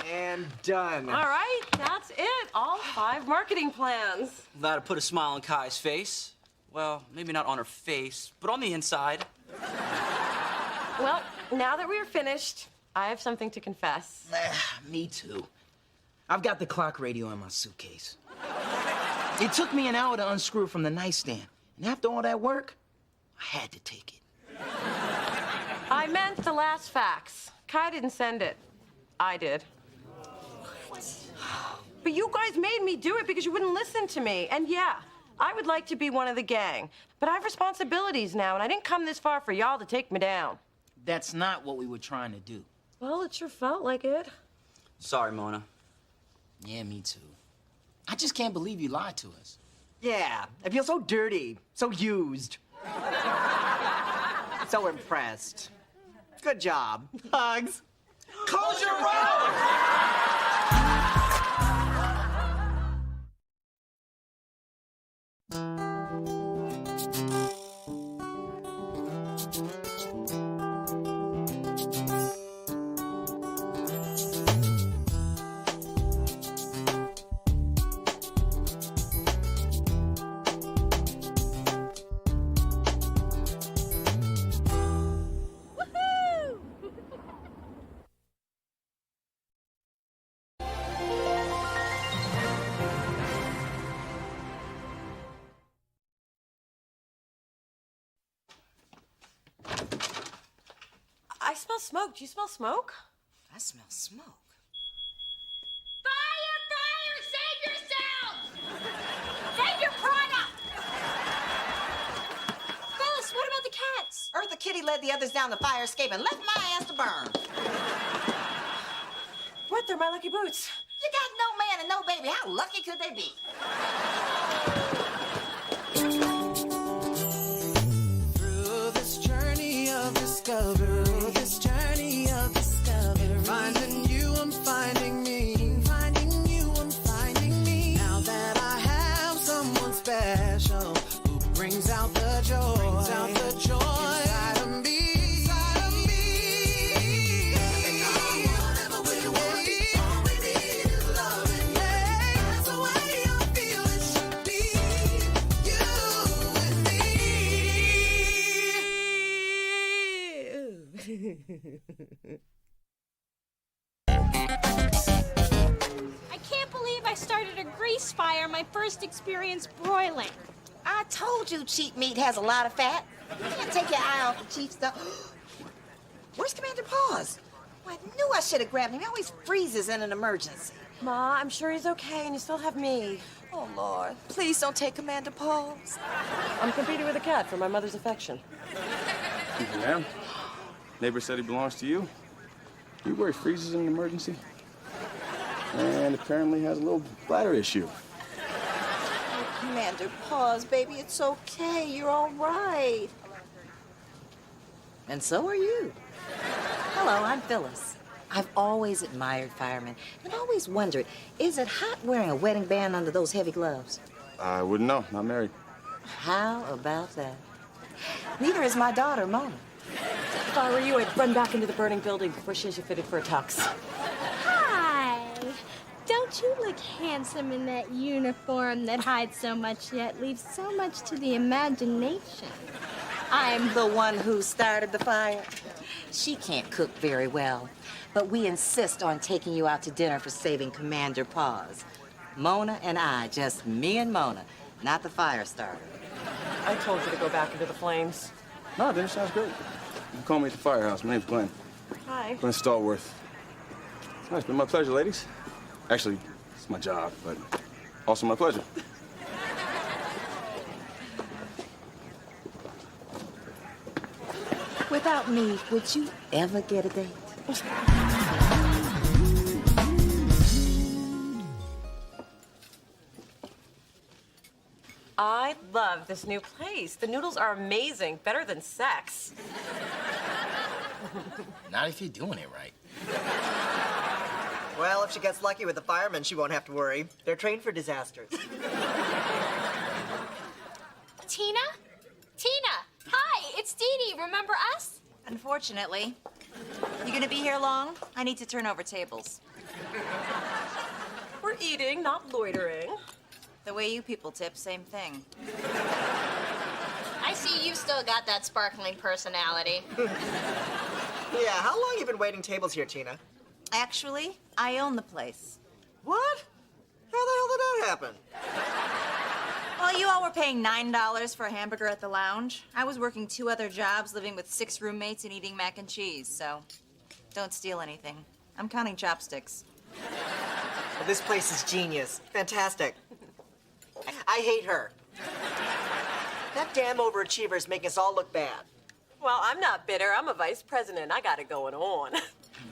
And done. All right, that's it. All 5 marketing plans. That'll put a smile on Kai's face. Well, maybe not on her face, but on the inside. Well, now that we are finished, I have something to confess. Me too. I've got the clock radio in my suitcase. It took me an hour to unscrew it from the nightstand. And after all that work, I had to take it. I meant the last fax. Kai didn't send it. I did. But you guys made me do it because you wouldn't listen to me. And yeah, I would like to be one of the gang. But I have responsibilities now, and I didn't come this far for y'all to take me down. That's not what we were trying to do. Well, it sure felt like it. Sorry, Mona. Yeah, me too. I just can't believe you lied to us. Yeah, I feel so dirty, so used. So impressed. Good job. Hugs. Close your road! I smell smoke. Do you smell smoke? I smell smoke. Fire! Fire! Save yourself! Save your product! Phyllis, what about the cats? Eartha Kitty led the others down the fire escape and left my ass to burn. What? They're my lucky boots. You got no man and no baby. How lucky could they be? Through this journey of discovery, finding you, I'm finding me. Finding you, I'm finding me. Now that I have someone special who brings out the joy, inside of me. And whatever we want, all we need is loving. That's the way I feel it should be. You and me. I can't believe I started a grease fire my first experience broiling. I told you cheap meat has a lot of fat. You can't take your eye off the cheap stuff. Where's Commander Paws? Well, I knew I should have grabbed him. He always freezes in an emergency. Ma, I'm sure he's okay, and you still have me. Oh, Lord. Please don't take Commander Paws. I'm competing with a cat for my mother's affection. Yeah. Neighbor said he belongs to you. You where he freezes in an emergency? And apparently has a little bladder issue. Oh, Commander Paws, baby, it's okay. You're all right. And so are you. Hello, I'm Phyllis. I've always admired firemen and always wondered, is it hot wearing a wedding band under those heavy gloves? I wouldn't know. Not married. How about that? Neither is my daughter, Mona. If I were you, I'd run back into the burning building before she has you fitted for a tux. Hi. Don't you look handsome in that uniform that hides so much yet leaves so much to the imagination? I'm the one who started the fire. She can't cook very well, but we insist on taking you out to dinner for saving Commander Paws. Mona and I, just me and Mona, not the fire starter. I told you to go back into the flames. No, dinner sounds great. You can call me at the firehouse. My name's Glenn. Hi. Glenn Stallworth. It's been my pleasure, ladies. Actually, it's my job, but also my pleasure. Without me, would you ever get a date? I love this new place. The noodles are amazing, better than sex. Not if you're doing it right. Well, if she gets lucky with the firemen, she won't have to worry. They're trained for disasters. Tina? Tina! Hi, it's Dee Dee. Remember us? Unfortunately. You gonna be here long? I need to turn over tables. We're eating, not loitering. The way you people tip, same thing. I see you've still got that sparkling personality. Yeah, how long you been waiting tables here, Tina? Actually, I own the place. What? How the hell did that happen? Well, you all were paying $9 for a hamburger at the lounge. I was working 2 other jobs, living with 6 roommates and eating mac and cheese, so don't steal anything. I'm counting chopsticks. Well, this place is genius. Fantastic. I hate her. That damn overachiever's making us all look bad. Well, I'm not bitter. I'm a vice president. I got it going on.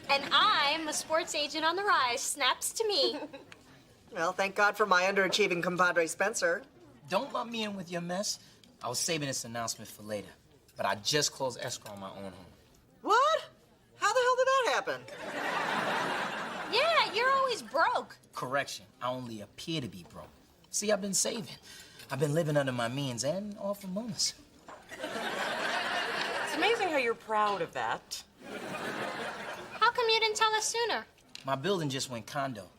And I'm a sports agent on the rise. Snaps to me. Well, thank God for my underachieving compadre Spencer. Don't lump me in with your mess. I was saving this announcement for later, but I just closed escrow on my own home. What? How the hell did that happen? Yeah, you're always broke. Correction, I only appear to be broke. See, I've been saving. I've been living under my means and off of bonus. It's amazing how you're proud of that. How come you didn't tell us sooner? My building just went condo.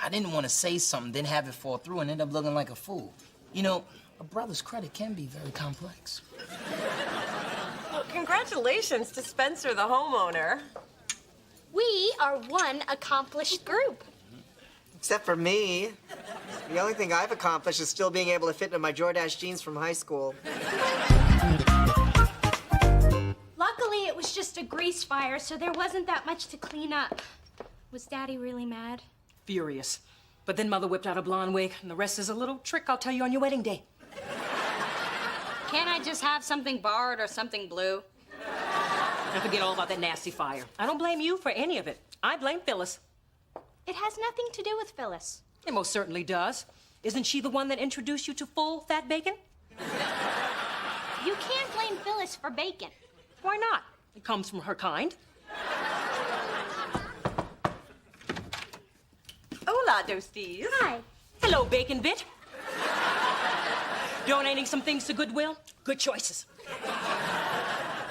I didn't want to say something, then have it fall through and end up looking like a fool. You know, a brother's credit can be very complex. Well, congratulations to Spencer, the homeowner. We are one accomplished group. Except for me. The only thing I've accomplished is still being able to fit into my Jordache jeans from high school. Luckily, it was just a grease fire, so there wasn't that much to clean up. Was Daddy really mad? Furious. But then Mother whipped out a blonde wig, and the rest is a little trick I'll tell you on your wedding day. Can't I just have something borrowed or something blue? And forget all about that nasty fire. I don't blame you for any of it. I blame Phyllis. It has nothing to do with Phyllis. It most certainly does. Isn't she the one that introduced you to full fat bacon? You can't blame Phyllis for bacon. Why not? It comes from her kind. Hola, Dostis. Hi. Hello, Bacon Bit. Donating some things to Goodwill? Good choices.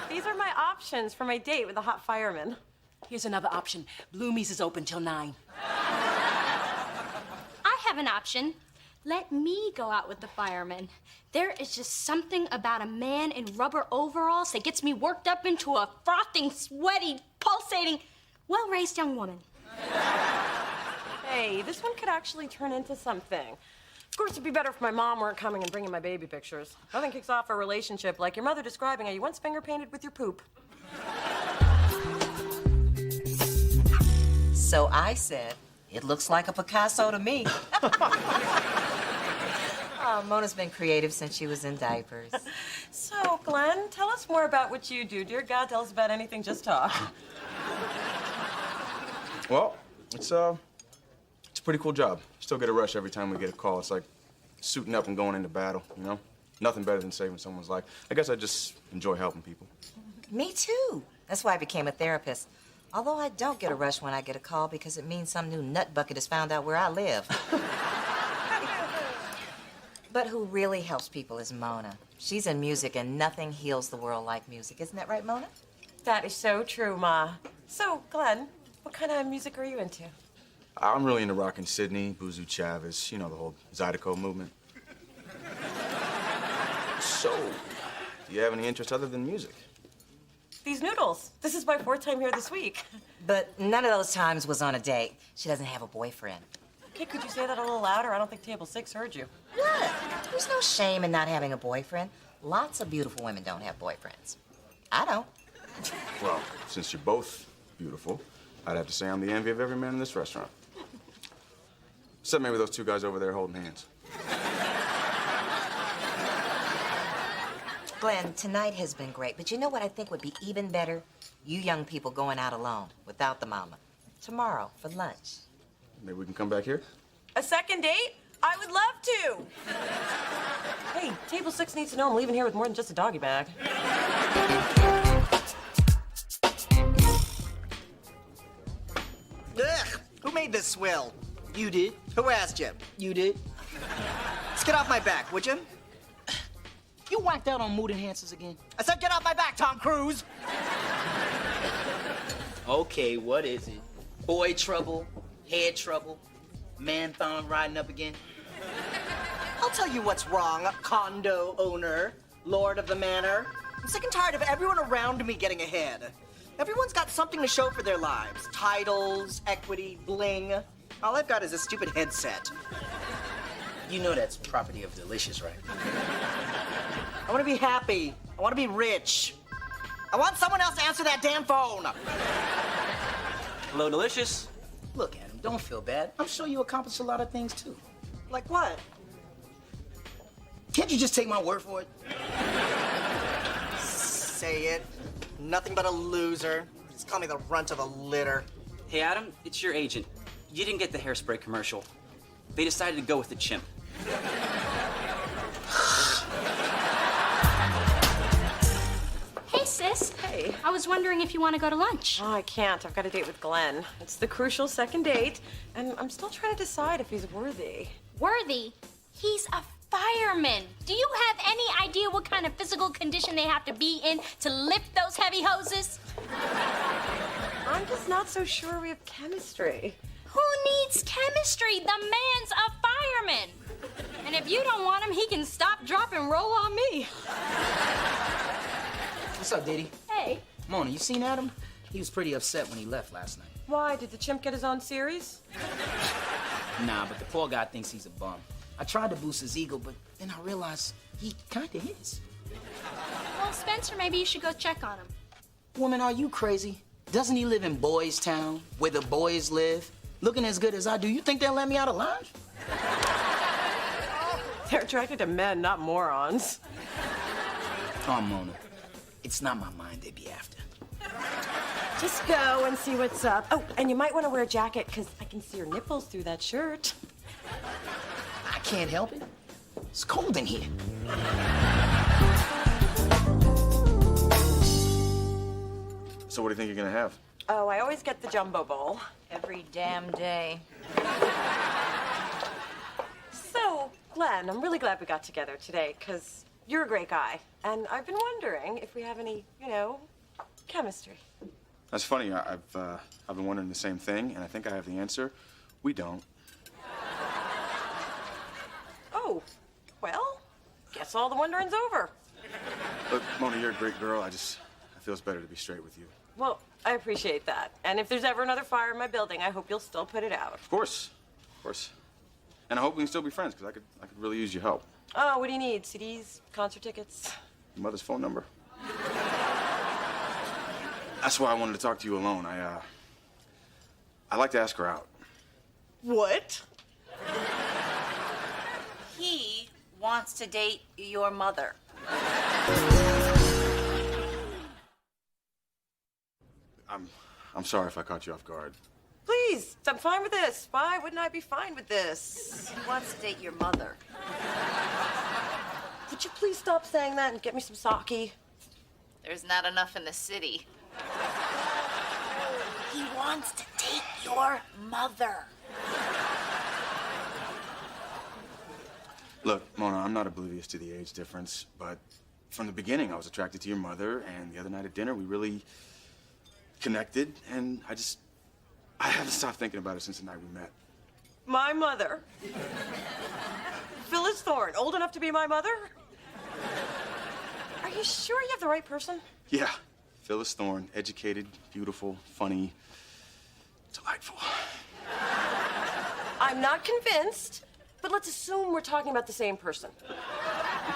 These are my options for my date with the hot fireman. Here's another option. Bloomies is open till 9. I have an option. Let me go out with the firemen. There is just something about a man in rubber overalls that gets me worked up into a frothing, sweaty, pulsating, well-raised young woman. Hey, this one could actually turn into something. Of course, it'd be better if my mom weren't coming and bringing my baby pictures. Nothing kicks off a relationship like your mother describing how you once finger painted with your poop. So I said, it looks like a Picasso to me. Oh, Mona's been creative since she was in diapers. So, Glenn, tell us more about what you do. Dear God, tell us about anything, just talk. Well, it's a pretty cool job. Still get a rush every time we get a call. It's like suiting up and going into battle, you know? Nothing better than saving someone's life. I guess I just enjoy helping people. Me too. That's why I became a therapist. Although I don't get a rush when I get a call because it means some new nut bucket has found out where I live. But who really helps people is Mona. She's in music, and nothing heals the world like music. Isn't that right, Mona? That is so true, Ma. So, Glenn, what kind of music are you into? I'm really into rockin' Sydney, Buzu Chavez, you know, the whole Zydeco movement. So, do you have any interest other than music? These noodles. This is my 4th time here this week. But none of those times was on a date. She doesn't have a boyfriend. Okay, could you say that a little louder? I don't think table 6 heard you. Look, there's no shame in not having a boyfriend. Lots of beautiful women don't have boyfriends. I don't. Well, since you're both beautiful, I'd have to say I'm the envy of every man in this restaurant. Except maybe those 2 guys over there holding hands. Glenn, tonight has been great, but you know what I think would be even better? You young people going out alone, without the mama. Tomorrow, for lunch. Maybe we can come back here? A second date? I would love to. Hey, table 6 needs to know I'm leaving here with more than just a doggy bag. Ugh! Who made this swill? You did. Who asked you? You did. Let's get off my back, would you? You whacked out on mood enhancers again. I said get off my back, Tom Cruise! Okay, what is it? Boy trouble, head trouble, man thong riding up again? I'll tell you what's wrong, condo owner, lord of the manor. I'm sick and tired of everyone around me getting ahead. Everyone's got something to show for their lives. Titles, equity, bling. All I've got is a stupid headset. You know that's property of Delicious, right? I want to be happy. I want to be rich. I want someone else to answer that damn phone. Hello, Delicious. Look, Adam, don't feel bad. I'm sure you accomplished a lot of things, too. Like what? Can't you just take my word for it? Say it. Nothing but a loser. Just call me the runt of the litter. Hey, Adam, it's your agent. You didn't get the hairspray commercial. They decided to go with the chimp. Hey, sis. Hey. I was wondering if you want to go to lunch. Oh, I can't. I've got a date with Glenn. It's the crucial second date, and I'm still trying to decide if he's worthy. Worthy? He's a fireman. Do you have any idea what kind of physical condition they have to be in to lift those heavy hoses? I'm just not so sure we have chemistry. Who needs chemistry? The man's a fireman. And if you don't want him, he can stop, drop, and roll on me. What's up, Diddy? Hey. Mona, you seen Adam? He was pretty upset when he left last night. Why? Did the chimp get his own series? Nah, but the poor guy thinks he's a bum. I tried to boost his ego, but then I realized he kinda is. Well, Spencer, maybe you should go check on him. Woman, are you crazy? Doesn't he live in Boys Town, where the boys live? Looking as good as I do, you think they'll let me out alive? They're attracted to men, not morons. Oh, Mona, it's not my mind they be after. Just go and see what's up. Oh, and you might want to wear a jacket, because I can see your nipples through that shirt. I can't help it. It's cold in here. So what do you think you're gonna have? Oh, I always get the jumbo bowl. Every damn day. So, Glenn, I'm really glad we got together today, because you're a great guy. And I've been wondering if we have any, chemistry. That's funny. I've been wondering the same thing, and I think I have the answer. We don't. Oh, well, guess all the wondering's over. Look, Mona, you're a great girl. I feel it's better to be straight with you. Well, I appreciate that. And if there's ever another fire in my building, I hope you'll still put it out. Of course. And I hope we can still be friends, because I could really use your help. Oh, what do you need? CDs? Concert tickets? Your mother's phone number. That's why I wanted to talk to you alone. I'd like to ask her out. What? He wants to date your mother. I'm sorry if I caught you off guard. Please, I'm fine with this. Why wouldn't I be fine with this? He wants to date your mother. Would you please stop saying that and get me some sake? There's not enough in the city. He wants to date your mother. Look, Mona, I'm not oblivious to the age difference, but from the beginning, I was attracted to your mother, and the other night at dinner, we really connected, and I haven't stopped thinking about it since the night we met. My mother. Phyllis Thorne, old enough to be my mother? Are you sure you have the right person? Yeah, Phyllis Thorne, educated, beautiful, funny, delightful. I'm not convinced, but let's assume we're talking about the same person.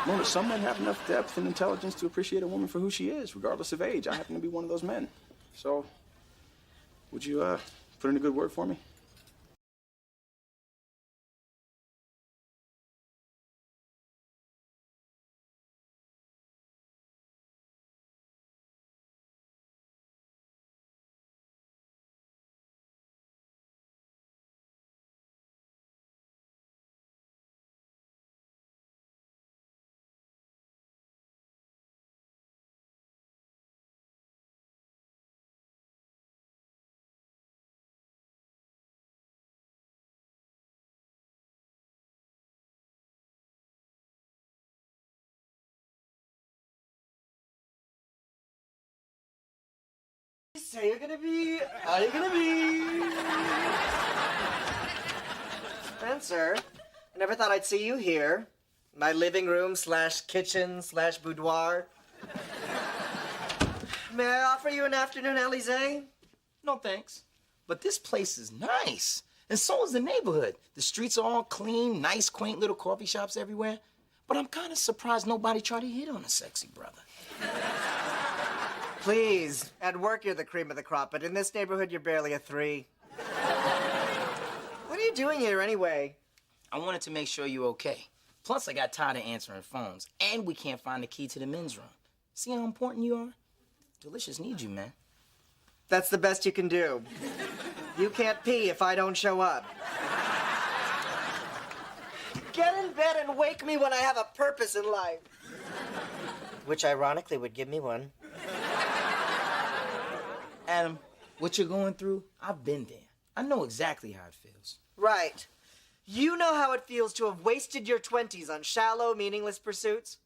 Mona, some men have enough depth and intelligence to appreciate a woman for who she is, regardless of age. I happen to be one of those men. So, would you, put in a good word for me? Say you're gonna be. Are you gonna be? Spencer, I never thought I'd see you here. My living room / kitchen / boudoir. May I offer you an afternoon Elysee? No, thanks. But this place is nice. And so is the neighborhood. The streets are all clean, nice, quaint little coffee shops everywhere. But I'm kind of surprised nobody tried to hit on a sexy brother. Please, at work you're the cream of the crop, but in this neighborhood you're barely a 3. What are you doing here anyway? I wanted to make sure you're okay. Plus, I got tired of answering phones, and we can't find the key to the men's room. See how important you are? Delicious needs you, man. That's the best you can do. You can't pee if I don't show up. Get in bed and wake me when I have a purpose in life. Which ironically would give me one. Adam, what you're going through, I've been there. I know exactly how it feels. Right. You know how it feels to have wasted your 20s on shallow, meaningless pursuits?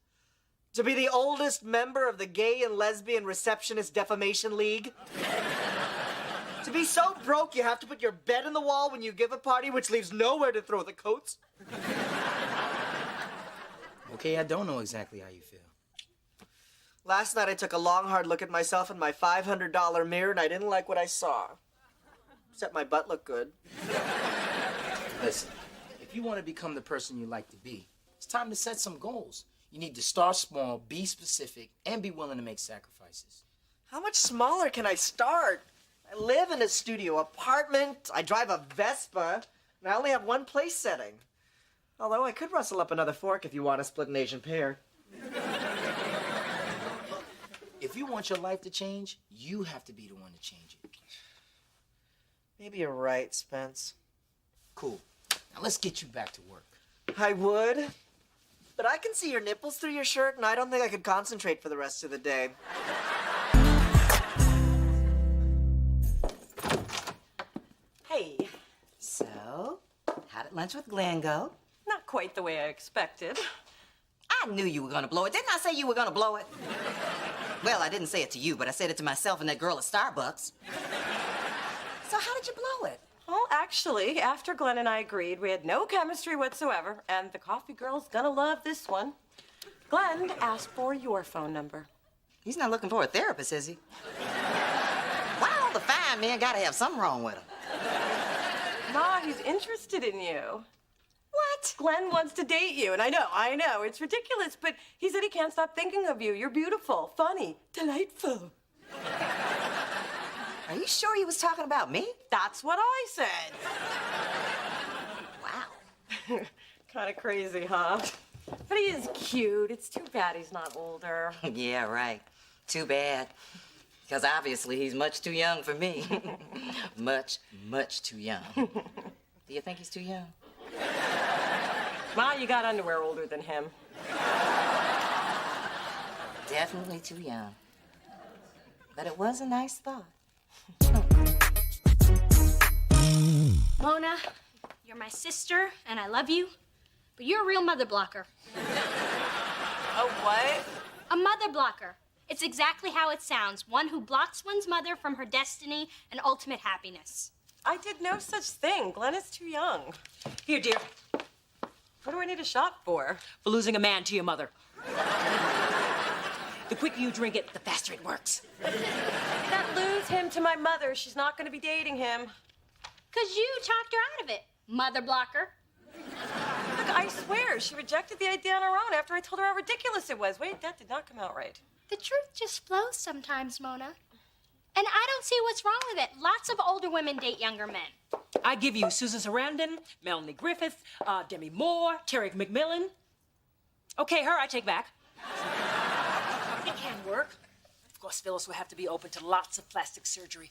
To be the oldest member of the Gay and Lesbian Receptionist Defamation League? To be so broke you have to put your bed in the wall when you give a party, which leaves nowhere to throw the coats? Okay, I don't know exactly how you feel. Last night I took a long, hard look at myself in my $500 mirror, and I didn't like what I saw. Except my butt looked good. Listen, if you want to become the person you like to be, it's time to set some goals. You need to start small, be specific, and be willing to make sacrifices. How much smaller can I start? I live in a studio apartment, I drive a Vespa, and I only have one place setting. Although I could rustle up another fork if you want to split an Asian pear. If you want your life to change, you have to be the one to change it. Maybe you're right, Spence. Cool. Now let's get you back to work. I would, but I can see your nipples through your shirt, and I don't think I could concentrate for the rest of the day. Hey. So, how did lunch with Glenn go? Not quite the way I expected. I knew you were gonna blow it. Didn't I say you were gonna blow it? Well, I didn't say it to you, but I said it to myself and that girl at Starbucks. So how did you blow it? Well, actually, after Glenn and I agreed, we had no chemistry whatsoever, and the coffee girl's gonna love this one. Glenn asked for your phone number. He's not looking for a therapist, is he? Why all the fine men gotta have something wrong with them? Ma, he's interested in you. What? Glenn wants to date you, and I know, it's ridiculous, but he said he can't stop thinking of you. You're beautiful, funny, delightful. Are you sure he was talking about me? That's what I said. Wow. Kind of crazy, huh? But he is cute. It's too bad he's not older. Yeah, right. Too bad. Because obviously he's much too young for me. Much, much too young. Do you think he's too young? Ma, you got underwear older than him. Definitely too young. But it was a nice thought. Mona, you're my sister, and I love you. but you're a real mother blocker. A what? A mother blocker. It's exactly how it sounds. One who blocks one's mother from her destiny and ultimate happiness. I did no such thing. Glenn is too young. Here, dear. What do I need a shot for? For losing a man to your mother. The quicker you drink it, the faster it works. Can't lose him to my mother. She's not going to be dating him. 'Cause you talked her out of it, mother blocker. Look, I swear, she rejected the idea on her own after I told her how ridiculous it was. Wait, that did not come out right. The truth just flows sometimes, Mona. And I don't see what's wrong with it. Lots of older women date younger men. I give you Susan Sarandon, Melanie Griffith, Demi Moore, Terry McMillan. Okay, her I take back. It can work. Of course, Phyllis will have to be open to lots of plastic surgery.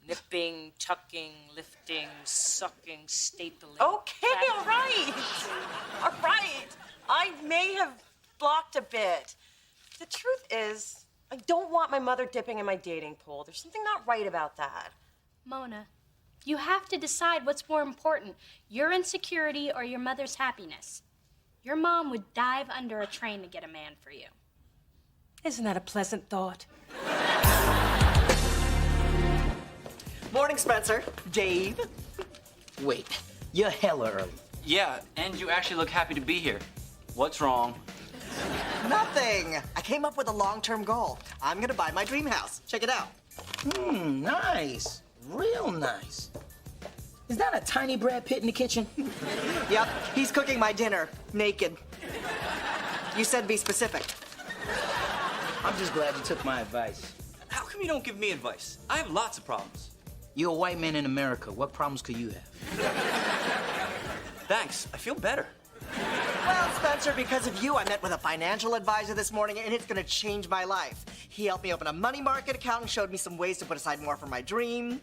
Nipping, tucking, lifting, sucking, stapling. Okay, all right. All right. I may have blocked a bit. The truth is, I don't want my mother dipping in my dating pool. There's something not right about that. Mona, you have to decide what's more important, your insecurity or your mother's happiness. Your mom would dive under a train to get a man for you. Isn't that a pleasant thought? Morning, Spencer. Dave. Wait, you're hella early. Yeah, and you actually look happy to be here. What's wrong? Nothing. I came up with a long-term goal. I'm gonna buy my dream house. Check it out. Nice. Real nice. Is that a tiny Brad Pitt in the kitchen? Yep, he's cooking my dinner, naked. You said be specific. I'm just glad you took my advice. How come you don't give me advice? I have lots of problems. You're a white man in America. What problems could you have? Thanks. I feel better. Well, Spencer, because of you, I met with a financial advisor this morning, and it's gonna change my life. He helped me open a money market account and showed me some ways to put aside more for my dream.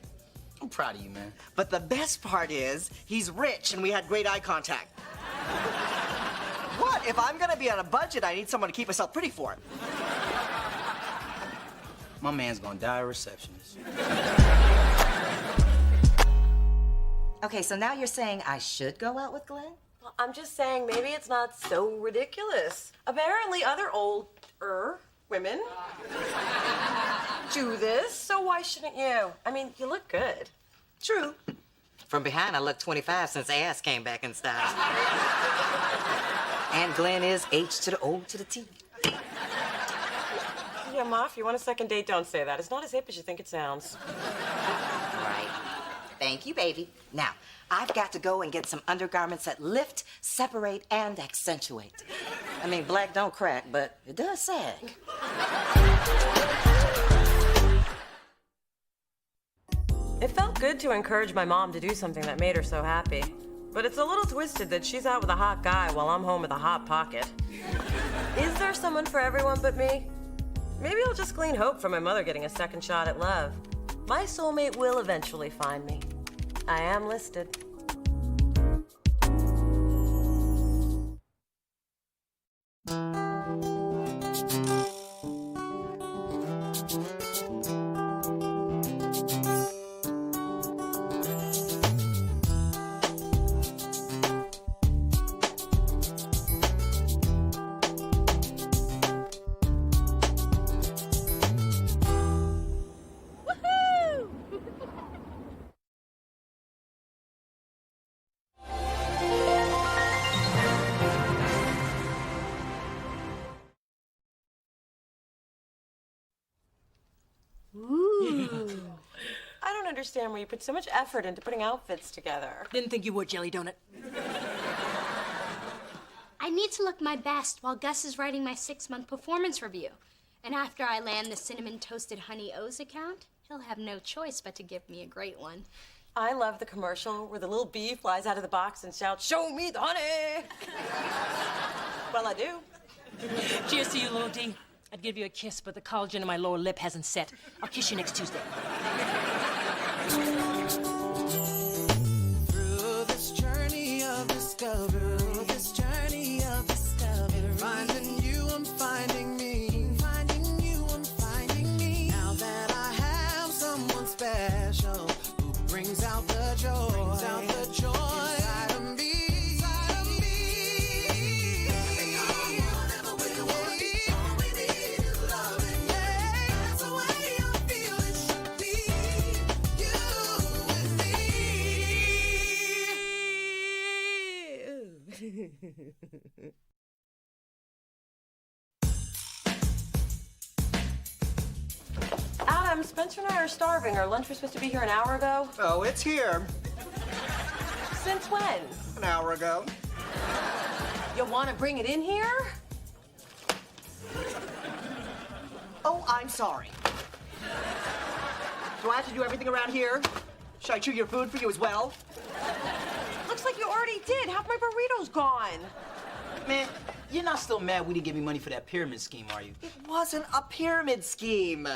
I'm proud of you, man. But the best part is, he's rich, and we had great eye contact. What? If I'm gonna be on a budget, I need someone to keep myself pretty for. My man's gonna die a receptionist. Okay, so now you're saying I should go out with Glenn? Well, I'm just saying maybe it's not so ridiculous. Apparently other older women do this, so why shouldn't you? I mean, you look good. True. From behind, I look 25 since ass came back in style. And Glenn is H to the O to the T. Yeah, Ma, if you want a second date, don't say that. It's not as hip as you think it sounds. Right. Thank you, baby. Now, I've got to go and get some undergarments that lift, separate, and accentuate. I mean, black don't crack, but it does sag. It felt good to encourage my mom to do something that made her so happy. But it's a little twisted that she's out with a hot guy while I'm home with a hot pocket. Is there someone for everyone but me? Maybe I'll just glean hope from my mother getting a second shot at love. My soulmate will eventually find me. I am listed. I don't understand where you put so much effort into putting outfits together. Didn't think you would, Jelly Donut. I need to look my best while Gus is writing my 6-month performance review. And after I land the Cinnamon Toasted Honey O's account, he'll have no choice but to give me a great one. I love the commercial where the little bee flies out of the box and shouts, "Show me the honey!" Well, I do. Cheers to you, little D. I'd give you a kiss, but the collagen in my lower lip hasn't set. I'll kiss you next Tuesday. Through this journey of discovery, finding you, I'm finding me. Finding you, I'm finding me. Now that I have someone special who brings out the joy, inside of me. Adam, Spencer and I are starving. Our lunch was supposed to be here an hour ago. Oh, it's here. Since when? An hour ago. You want to bring it in here? Oh, I'm sorry. Do I have to do everything around here? Should I chew your food for you as well? Looks like you already did. Half my burrito's gone. Man, you're not still mad we didn't give you money for that pyramid scheme, are you? It wasn't a pyramid scheme.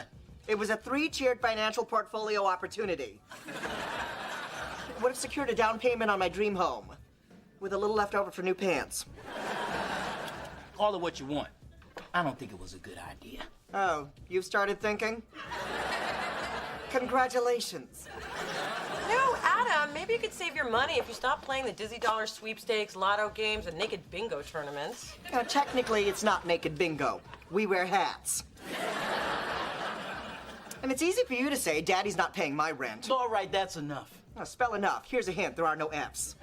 It was a 3-tiered financial portfolio opportunity. It would have secured a down payment on my dream home, with a little left over for new pants. Call it what you want. I don't think it was a good idea. Oh, you've started thinking? Congratulations. No, Adam, maybe you could save your money if you stop playing the Dizzy Dollar sweepstakes, lotto games, and naked bingo tournaments. Technically, it's not naked bingo. We wear hats. And it's easy for you to say, Daddy's not paying my rent. All right, that's enough. Spell enough. Here's a hint. There are no F's.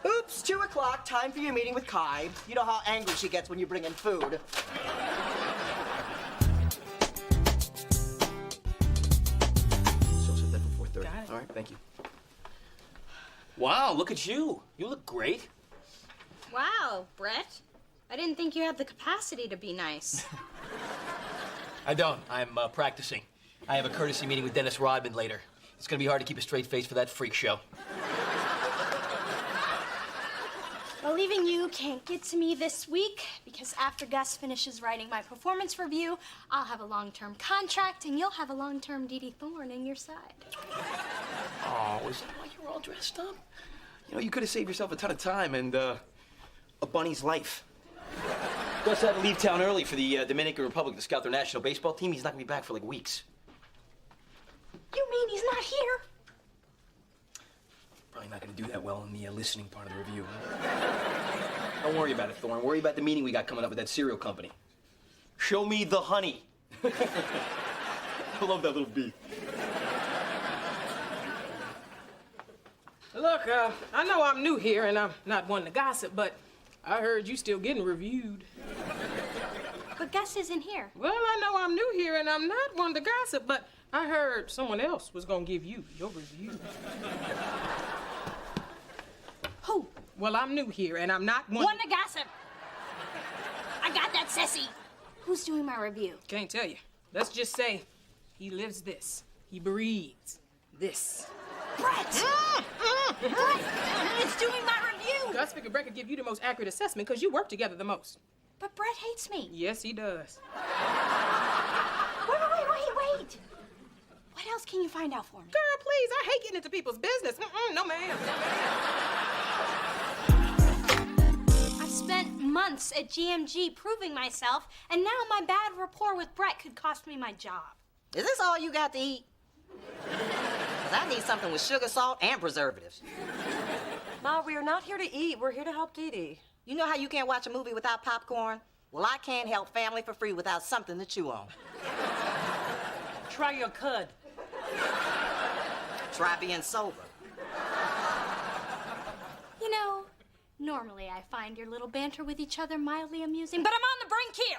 Oops, 2 o'clock. Time for your meeting with Kai. You know how angry she gets when you bring in food. So set that for 4:30. Got it. All right, thank you. Wow, look at you. You look great. Wow, Brett. I didn't think you had the capacity to be nice. I don't. I'm practicing. I have a courtesy meeting with Dennis Rodman later. It's gonna be hard to keep a straight face for that freak show. Well, leaving you can't get to me this week because after Gus finishes writing my performance review, I'll have a long-term contract and you'll have a long-term Dee Thorne in your side. Oh, is that why you were all dressed up? You know, you could have saved yourself a ton of time and a bunny's life. Gus had to leave town early for the Dominican Republic to scout their national baseball team. He's not gonna be back for like weeks. You mean he's not here? Probably not gonna do that well in the listening part of the review. Don't worry about it, Thorne. Worry about the meeting we got coming up with that cereal company. Show me the honey. I love that little bee. Look, I know I'm new here and I'm not one to gossip, but I heard you still getting reviewed. But Gus isn't here. Well, I know I'm new here and I'm not one to gossip, but I heard someone else was gonna give you your review. Who? Well, I'm new here and I'm not one to gossip. I got that, Sissy. Who's doing my review? Can't tell you. Let's just say he lives this. He breathes this. Brett! Brett is doing my review. Gus figured Brett could give you the most accurate assessment because you work together the most. But Brett hates me. Yes, he does. Wait. What else can you find out for me? Girl, please, I hate getting into people's business. No, ma'am. I've spent months at GMG proving myself, and now my bad rapport with Brett could cost me my job. Is this all you got to eat? 'Cause I need something with sugar, salt, and preservatives. Ma, we are not here to eat. We're here to help Dee Dee. You know how you can't watch a movie without popcorn? Well, I can't help family for free without something to chew on. Try your cud. Try being sober. You know, normally I find your little banter with each other mildly amusing, but I'm on the brink here.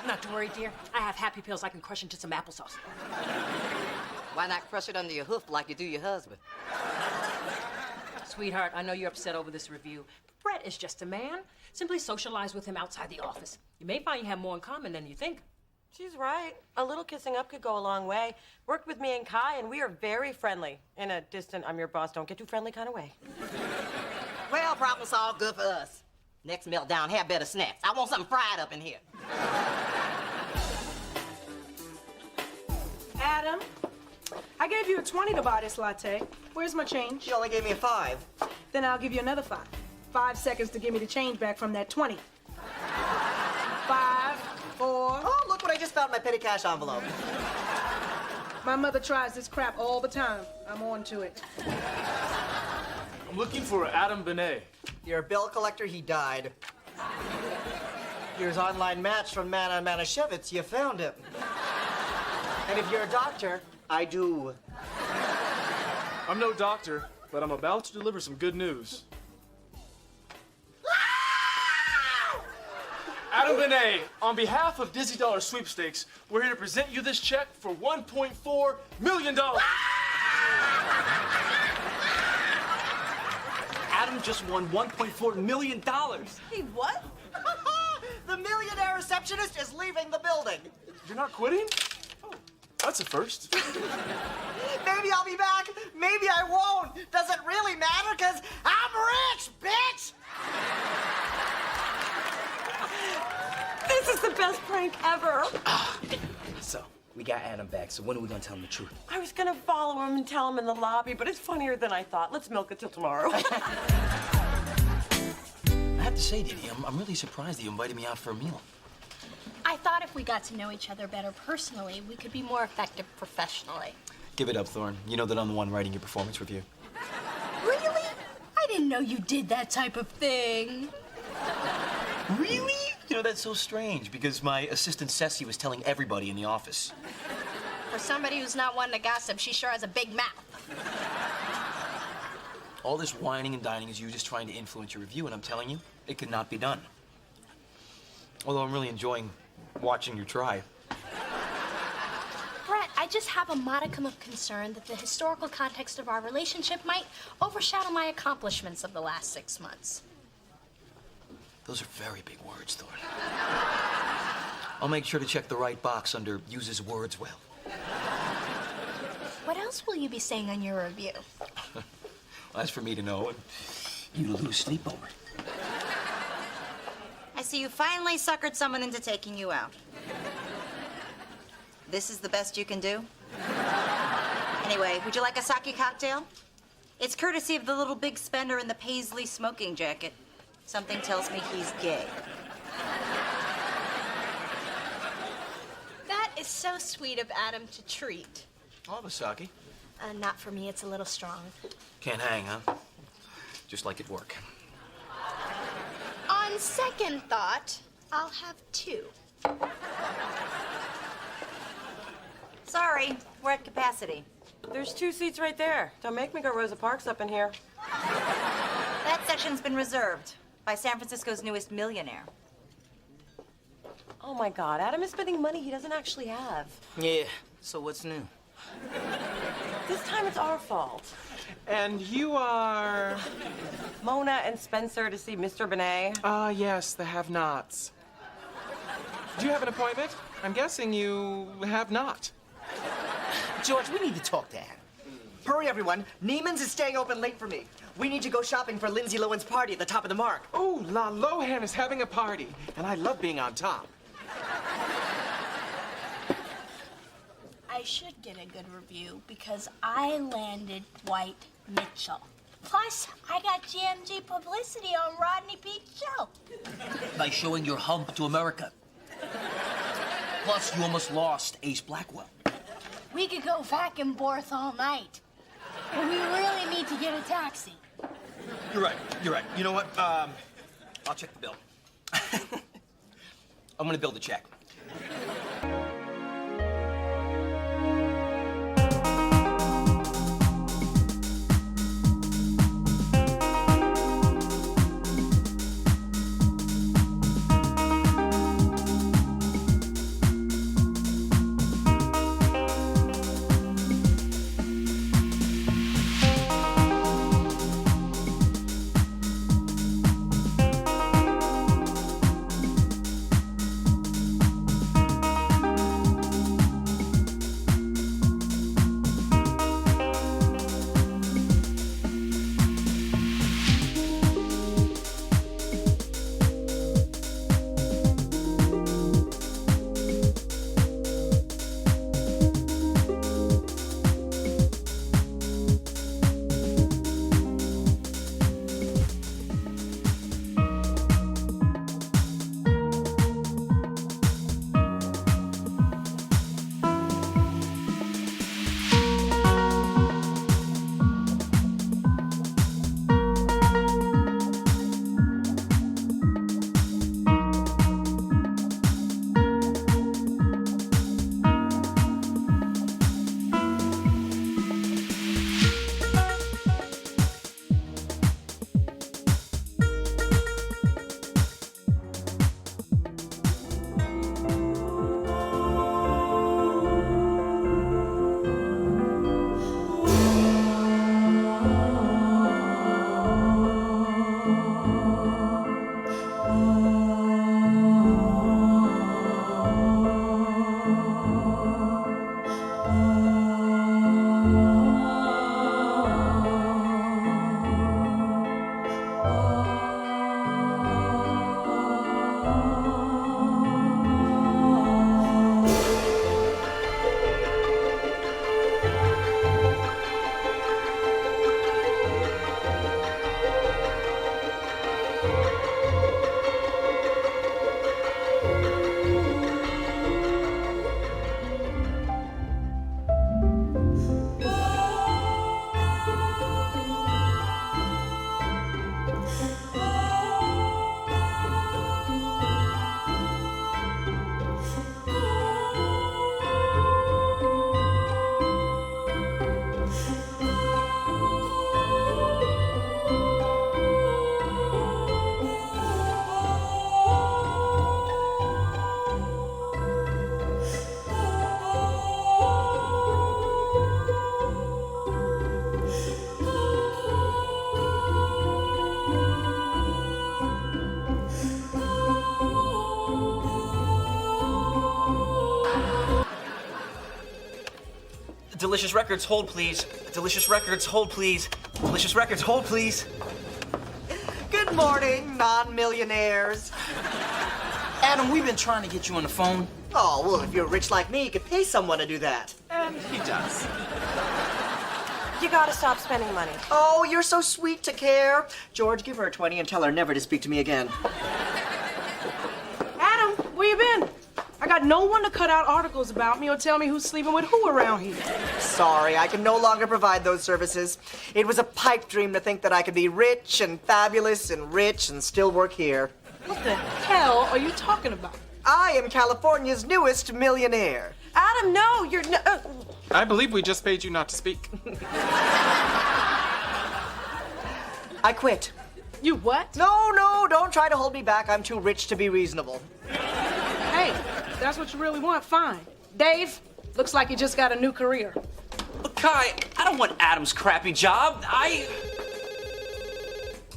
Not to worry, dear. I have happy pills I can crush into some applesauce. Why not crush it under your hoof like you do your husband? Sweetheart, I know you're upset over this review, but Brett is just a man. Simply socialize with him outside the office. You may find you have more in common than you think. She's right. A little kissing up could go a long way. Worked with me and Kai, and we are very friendly. In a distant, I'm your boss, don't get too friendly kind of way. Well, problem solved, good for us. Next meltdown, have better snacks. I want something fried up in here. Adam, I gave you a 20 to buy this latte. Where's my change? You only gave me a 5. Then I'll give you another 5. 5 seconds to give me the change back from that 20. 5, 4. Oh, look what I just found in my petty cash envelope. My mother tries this crap all the time. I'm on to it. I'm looking for Adam Benet. You're a bill collector, he died. Here's online match from Mana Manischewitz. You found him. And if you're a doctor, I do. I'm no doctor, but I'm about to deliver some good news. Adam Benet, on behalf of Dizzy Dollar Sweepstakes, we're here to present you this check for $1.4 million. Adam just won $1.4 million. He what? The millionaire receptionist is leaving the building. You're not quitting? Oh, that's a first. Maybe I'll be back. Maybe I won't. Does it really matter? Because I'm rich, bitch! This is the best prank ever. So, we got Adam back, so when are we gonna tell him the truth? I was gonna follow him and tell him in the lobby, but it's funnier than I thought. Let's milk it till tomorrow. I have to say, Diddy, I'm really surprised that you invited me out for a meal. I thought if we got to know each other better personally, we could be more effective professionally. Give it up, Thorne. You know that I'm the one writing your performance review. Really? I didn't know you did that type of thing. Really? You know, that's so strange, because my assistant Ceci was telling everybody in the office. For somebody who's not one to gossip, she sure has a big mouth. All this whining and dining is you just trying to influence your review, and I'm telling you, it could not be done. Although I'm really enjoying watching you try. Brett, I just have a modicum of concern that the historical context of our relationship might overshadow my accomplishments of the last 6 months. Those are very big words, Thorne. I'll make sure to check the right box under uses words well. What else will you be saying on your review? That's for me to know, and you to lose sleep over. I see you finally suckered someone into taking you out. This is the best you can do? Anyway, would you like a sake cocktail? It's courtesy of the little big spender in the paisley smoking jacket. Something tells me he's gay. That is so sweet of Adam to treat. I'll have a sake. Not for me, it's a little strong. Can't hang, huh? Just like at work. On second thought, I'll have 2. Sorry, we're at capacity. There's 2 seats right there. Don't make me go Rosa Parks up in here. That section's been reserved by San Francisco's newest millionaire. Oh my God, Adam is spending money he doesn't actually have. Yeah, so what's new? This time it's our fault. And you are... Mona and Spencer to see Mr. Benet. Ah, yes, the have-nots. Do you have an appointment? I'm guessing you have not. George, we need to talk to Adam. Hurry, everyone. Neiman's is staying open late for me. We need to go shopping for Lindsay Lohan's party at the top of the mark. Oh, La Lohan is having a party, and I love being on top. I should get a good review because I landed White Mitchell. Plus, I got GMG publicity on Rodney Pete's show. By showing your hump to America. Plus, you almost lost Ace Blackwell. We could go back and forth all night. But we really need to get a taxi. You're right. You know what? I'll check the bill. I'm gonna bill the check. Delicious Records, hold please. Delicious Records, hold please. Delicious Records, hold please. Good morning, non-millionaires. Adam, we've been trying to get you on the phone. Oh, well, if you're rich like me, you could pay someone to do that. And he does. You gotta stop spending money. Oh, you're so sweet to care. George, give her a 20 and tell her never to speak to me again. Adam, where you been? I got no one to cut out articles about me or tell me who's sleeping with who around here. Sorry, I can no longer provide those services. It was a pipe dream to think that I could be rich and fabulous and rich and still work here. What the hell are you talking about? I am California's newest millionaire. Adam, no, you're no. I believe we just paid you not to speak. I quit. You what? No, don't try to hold me back. I'm too rich to be reasonable. Hey, if that's what you really want, fine. Dave, looks like you just got a new career. Look, Kai, I don't want Adam's crappy job. I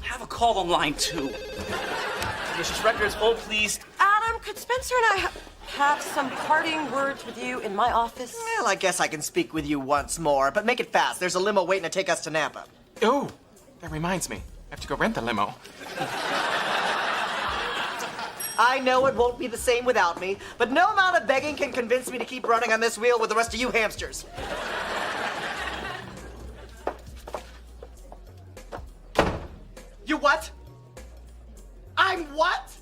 have a call on line 2. Delicious Records, hold please. Adam, could Spencer and I have some parting words with you in my office? Well, I guess I can speak with you once more, but make it fast. There's a limo waiting to take us to Napa. Oh, that reminds me. I have to go rent the limo. I know it won't be the same without me, but no amount of begging can convince me to keep running on this wheel with the rest of you hamsters. You what? I'm what?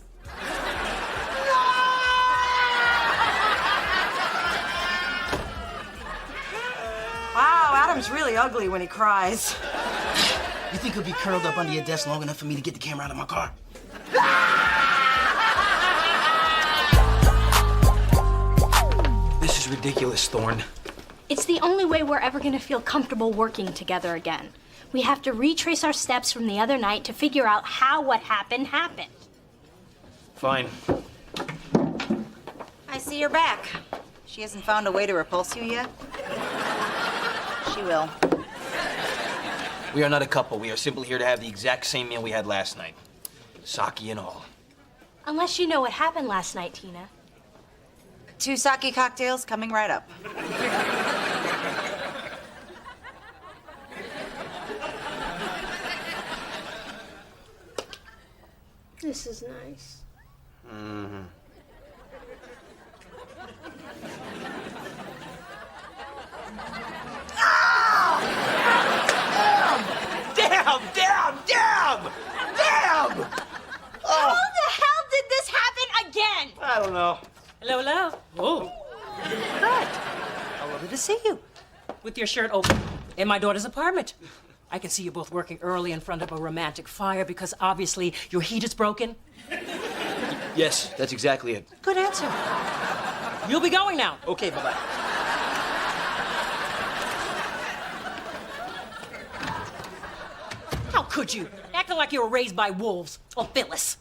Wow, Adam's really ugly when he cries. You think he'll be curled up under your desk long enough for me to get the camera out of my car? This is ridiculous, Thorne. It's the only way we're ever gonna feel comfortable working together again. We have to retrace our steps from the other night to figure out how what happened happened. Fine. I see you're back. She hasn't found a way to repulse you yet? She will. We are not a couple. We are simply here to have the exact same meal we had last night. Sake and all. Unless you know what happened last night, Tina. 2 sake cocktails coming right up. This is nice. Mm-hmm. Damn! How the hell did this happen again? I don't know. Hello, hello. Oh. Good. A lovely to see you. With your shirt open in my daughter's apartment. I can see you both working early in front of a romantic fire because obviously your heat is broken. Yes, that's exactly it. Good answer. You'll be going now. Okay, bye-bye. How could you? Acting like you were raised by wolves or Phyllis.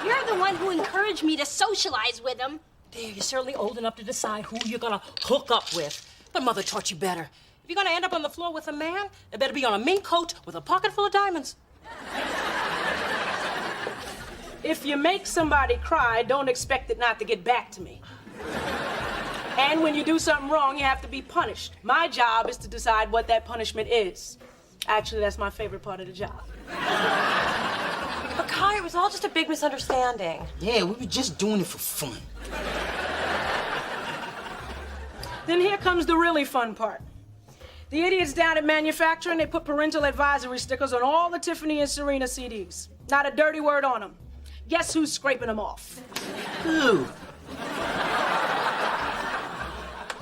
You're the one who encouraged me to socialize with him. Dear, you're certainly old enough to decide who you're gonna hook up with. But Mother taught you better. If you're gonna end up on the floor with a man, it better be on a mink coat with a pocket full of diamonds. If you make somebody cry, don't expect it not to get back to me. And when you do something wrong, you have to be punished. My job is to decide what that punishment is. Actually, that's my favorite part of the job. But Kai, it was all just a big misunderstanding. Yeah, we were just doing it for fun. Then here comes the really fun part. The idiots down at manufacturing, they put parental advisory stickers on all the Tiffany and Serena CDs. Not a dirty word on them. Guess who's scraping them off? Who?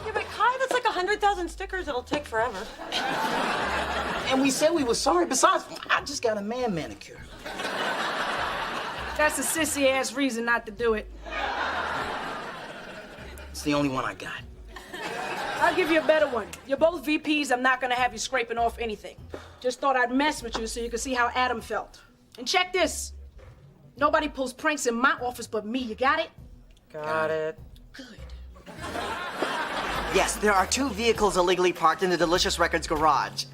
Yeah, but Kai, that's like 100,000 stickers. It'll take forever. And we said we were sorry. Besides, I just got a man manicure. That's a sissy-ass reason not to do it. It's the only one I got. I'll give you a better one. You're both VPs. I'm not gonna have you scraping off anything. Just thought I'd mess with you so you could see how Adam felt. And check this. Nobody pulls pranks in my office but me. You got it? Got it. Good. Yes, there are 2 vehicles illegally parked in the Delicious Records garage.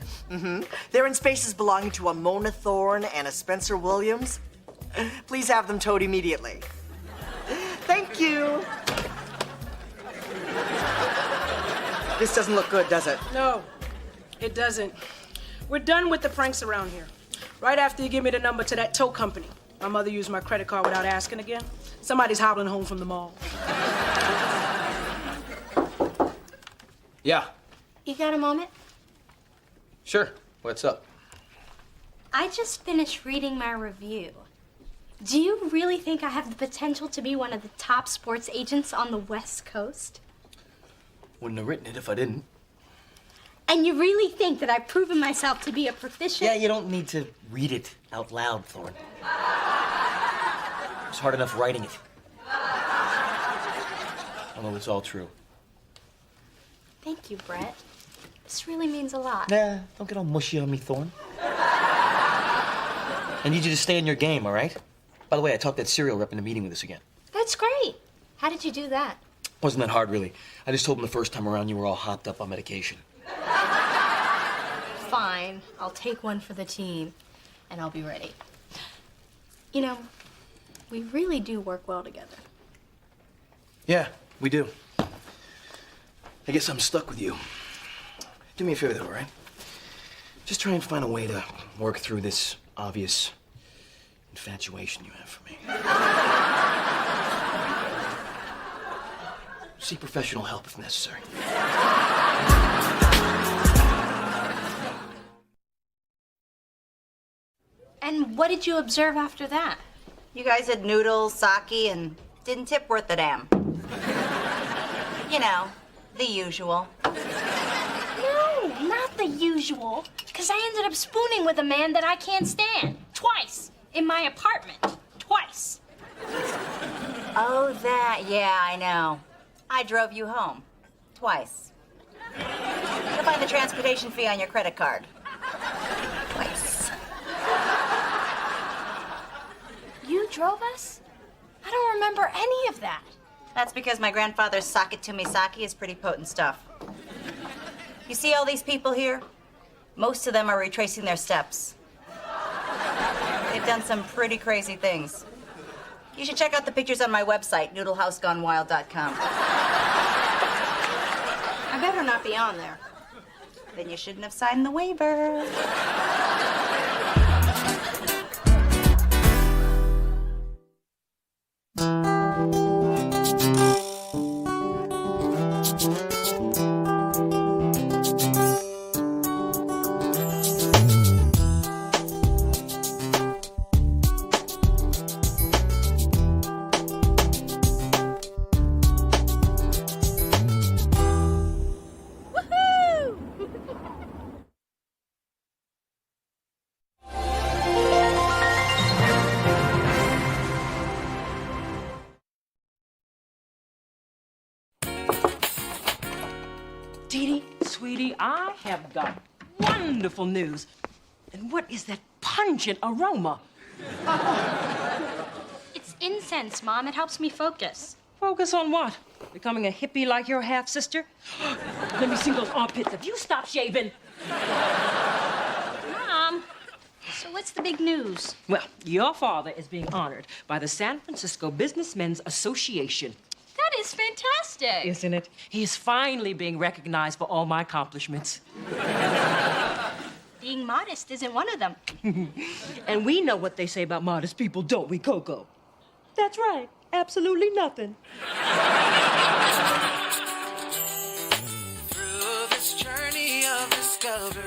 They're in spaces belonging to a Mona Thorne and a Spencer Williams. Please have them towed immediately. Thank you. This doesn't look good, does it? No, it doesn't. We're done with the pranks around here. Right after you give me the number to that tow company, my mother used my credit card without asking again. Somebody's hobbling home from the mall. Yeah, You got a moment? sure. What's up? I just finished reading my review. Do you really think I have the potential to be one of the top sports agents on the West Coast? Wouldn't have written it if I didn't. And you really think that I've proven myself to be a proficient? Yeah, you don't need to read it out loud, Thorne. It's hard enough writing it. Although it's all true. Thank you, Brett. This really means a lot. Nah, don't get all mushy on me, Thorne. I need you to stay on your game, all right? By the way, I talked that cereal rep into meeting with us again. That's great. How did you do that? Wasn't that hard, really. I just told him the first time around you were all hopped up on medication. Fine. I'll take one for the team, and I'll be ready. You know, we really do work well together. Yeah, we do. I guess I'm stuck with you. Do me a favor, though, all right? Just try and find a way to work through this obvious infatuation you have for me. Seek professional help if necessary. And what did you observe after that? You guys had noodles, sake, and didn't tip worth a damn. You know, the usual. No, not the usual. Because I ended up spooning with a man that I can't stand. Twice. In my apartment. Twice. Oh, that. Yeah, I know. I drove you home. Twice. You'll find the transportation fee on your credit card. Twice. You drove us? I don't remember any of that. That's because my grandfather's sake to me sake is pretty potent stuff. You see all these people here? Most of them are retracing their steps. They've done some pretty crazy things. You should check out the pictures on my website, noodlehousegonewild.com. I better not be on there. Then you shouldn't have signed the waiver. Dee Dee, sweetie, I have got wonderful news. And what is that pungent aroma? It's incense, Mom. It helps me focus. Focus on what? Becoming a hippie like your half-sister? Let me see those armpits. If you stop shaving. Mom, so what's the big news? Well, your father is being honored by the San Francisco Businessmen's Association. That is fantastic. Isn't it? He is finally being recognized for all my accomplishments. Being modest isn't one of them. And we know what they say about modest people, don't we, Coco? That's right. Absolutely nothing. Through this journey of discovery,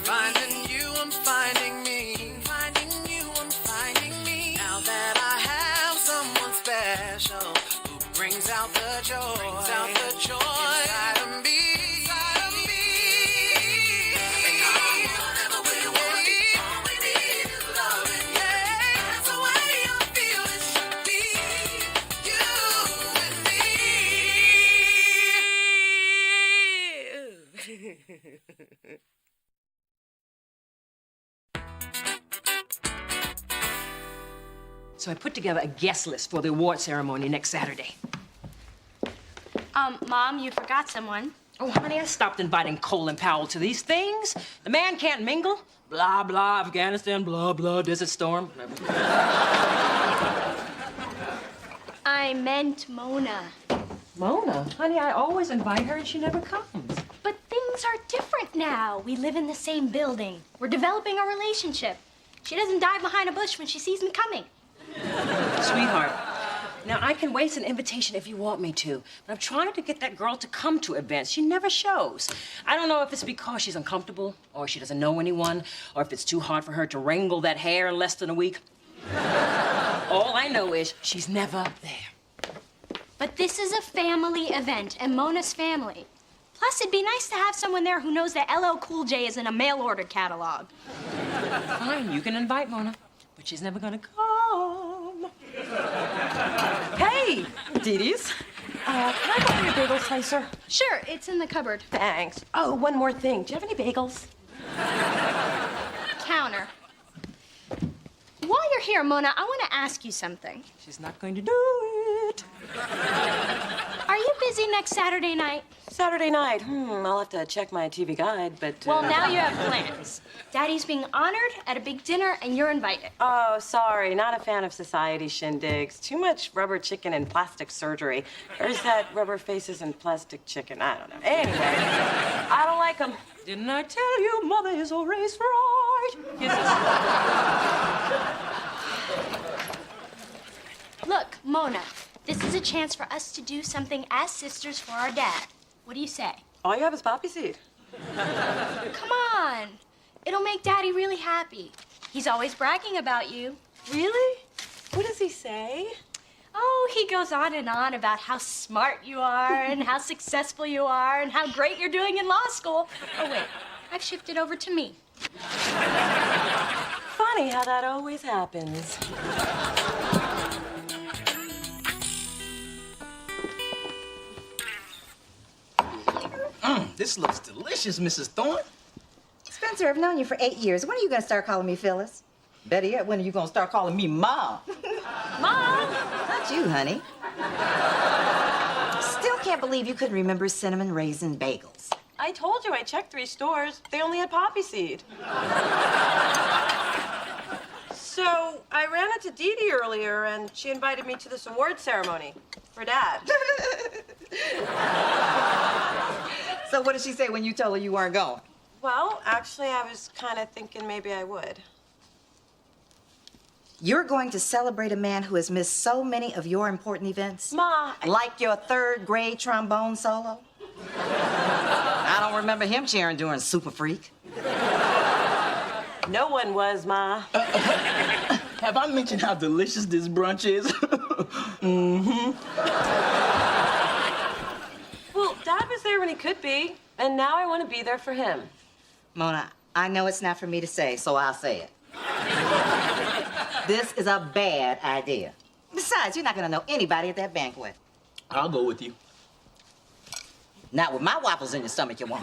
finding you, I'm finding me. Finding you, I'm finding me. Now that I have someone special who brings out the joy, inside of me. So I put together a guest list for the award ceremony next Saturday. Mom, you forgot someone. Oh, honey, I stopped inviting Colin Powell to these things. The man can't mingle. Blah, blah, Afghanistan, blah, blah, Desert Storm. I meant Mona. Mona, honey, I always invite her and she never comes. But things are different now. We live in the same building. We're developing a relationship. She doesn't dive behind a bush when she sees me coming. Sweetheart, now I can waste an invitation if you want me to, but I'm trying to get that girl to come to events. She never shows. I don't know if it's because she's uncomfortable, or she doesn't know anyone, or if it's too hard for her to wrangle that hair in less than a week. All I know is she's never there. But this is a family event, and Mona's family. Plus, it'd be nice to have someone there who knows that LL Cool J is in a mail order catalog. Fine, you can invite Mona, but she's never gonna come. Hey, Dee Dee's. Can I go for your bagel slicer? Sure, it's in the cupboard. Thanks. Oh, one more thing. Do you have any bagels? Counter. While you're here, Mona, I want to ask you something. She's not going to do it. Are you busy next Saturday night? Saturday night? I'll have to check my TV guide, but... Well, now you have plans. Daddy's being honored at a big dinner, and you're invited. Oh, sorry. Not a fan of society shindigs. Too much rubber chicken and plastic surgery. Or is that rubber faces and plastic chicken? I don't know. Anyway, I don't like them. Didn't I tell you mother is always right? Kisses. Look, Mona, this is a chance for us to do something as sisters for our dad. What do you say? All you have is poppy seed. Come on. It'll make Daddy really happy. He's always bragging about you. Really? What does he say? Oh, he goes on and on about how smart you are and how successful you are and how great you're doing in law school. Oh, wait. I've shifted over to me. Funny how that always happens. This looks delicious, Mrs. Thorne. Spencer, I've known you for 8 years. When are you gonna start calling me Phyllis? Better yet, when are you gonna start calling me Mom? Mom? Not you, honey. Still can't believe you couldn't remember cinnamon raisin bagels. I told you I checked 3 stores. They only had poppy seed. So I ran into Dee Dee earlier, and she invited me to this award ceremony for Dad. So what did she say when you told her you weren't going? Well, actually, I was kind of thinking maybe I would. You're going to celebrate a man who has missed so many of your important events? Ma. Like your 3rd grade trombone solo? I don't remember him cheering during Super Freak. No one was, Ma. Have I mentioned how delicious this brunch is? Mm-hmm. Well, Dad was there when he could be, and now I want to be there for him. Mona, I know it's not for me to say, so I'll say it. This is a bad idea. Besides, you're not gonna know anybody at that banquet. I'll go with you. Not with my waffles in your stomach, you won't.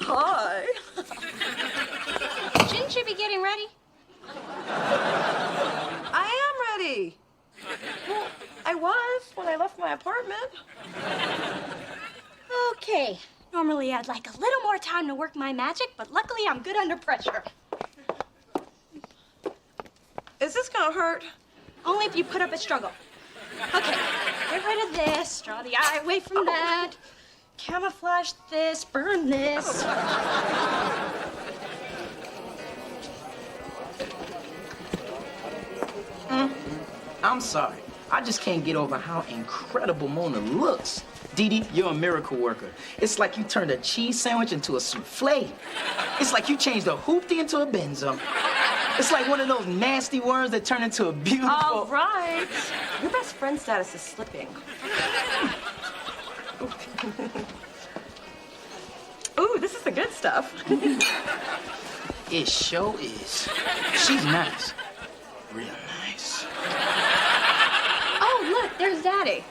Hi. Shouldn't you be getting ready? I am ready. Well, I was when I left my apartment. Okay. Normally, I'd like a little more time to work my magic, but luckily I'm good under pressure. Is this gonna hurt? Only if you put up a struggle. Okay, get rid of this, draw the eye away from that, camouflage this, burn this. I'm sorry. I just can't get over how incredible Mona looks. Dee Dee, you're a miracle worker. It's like you turned a cheese sandwich into a souffle. It's like you changed a hoopty into a benzo. It's like one of those nasty worms that turn into a beautiful... All right. Your best friend status is slipping. Ooh, this is the good stuff. It sure is. She's nice. Real nice. Oh, look, there's Daddy.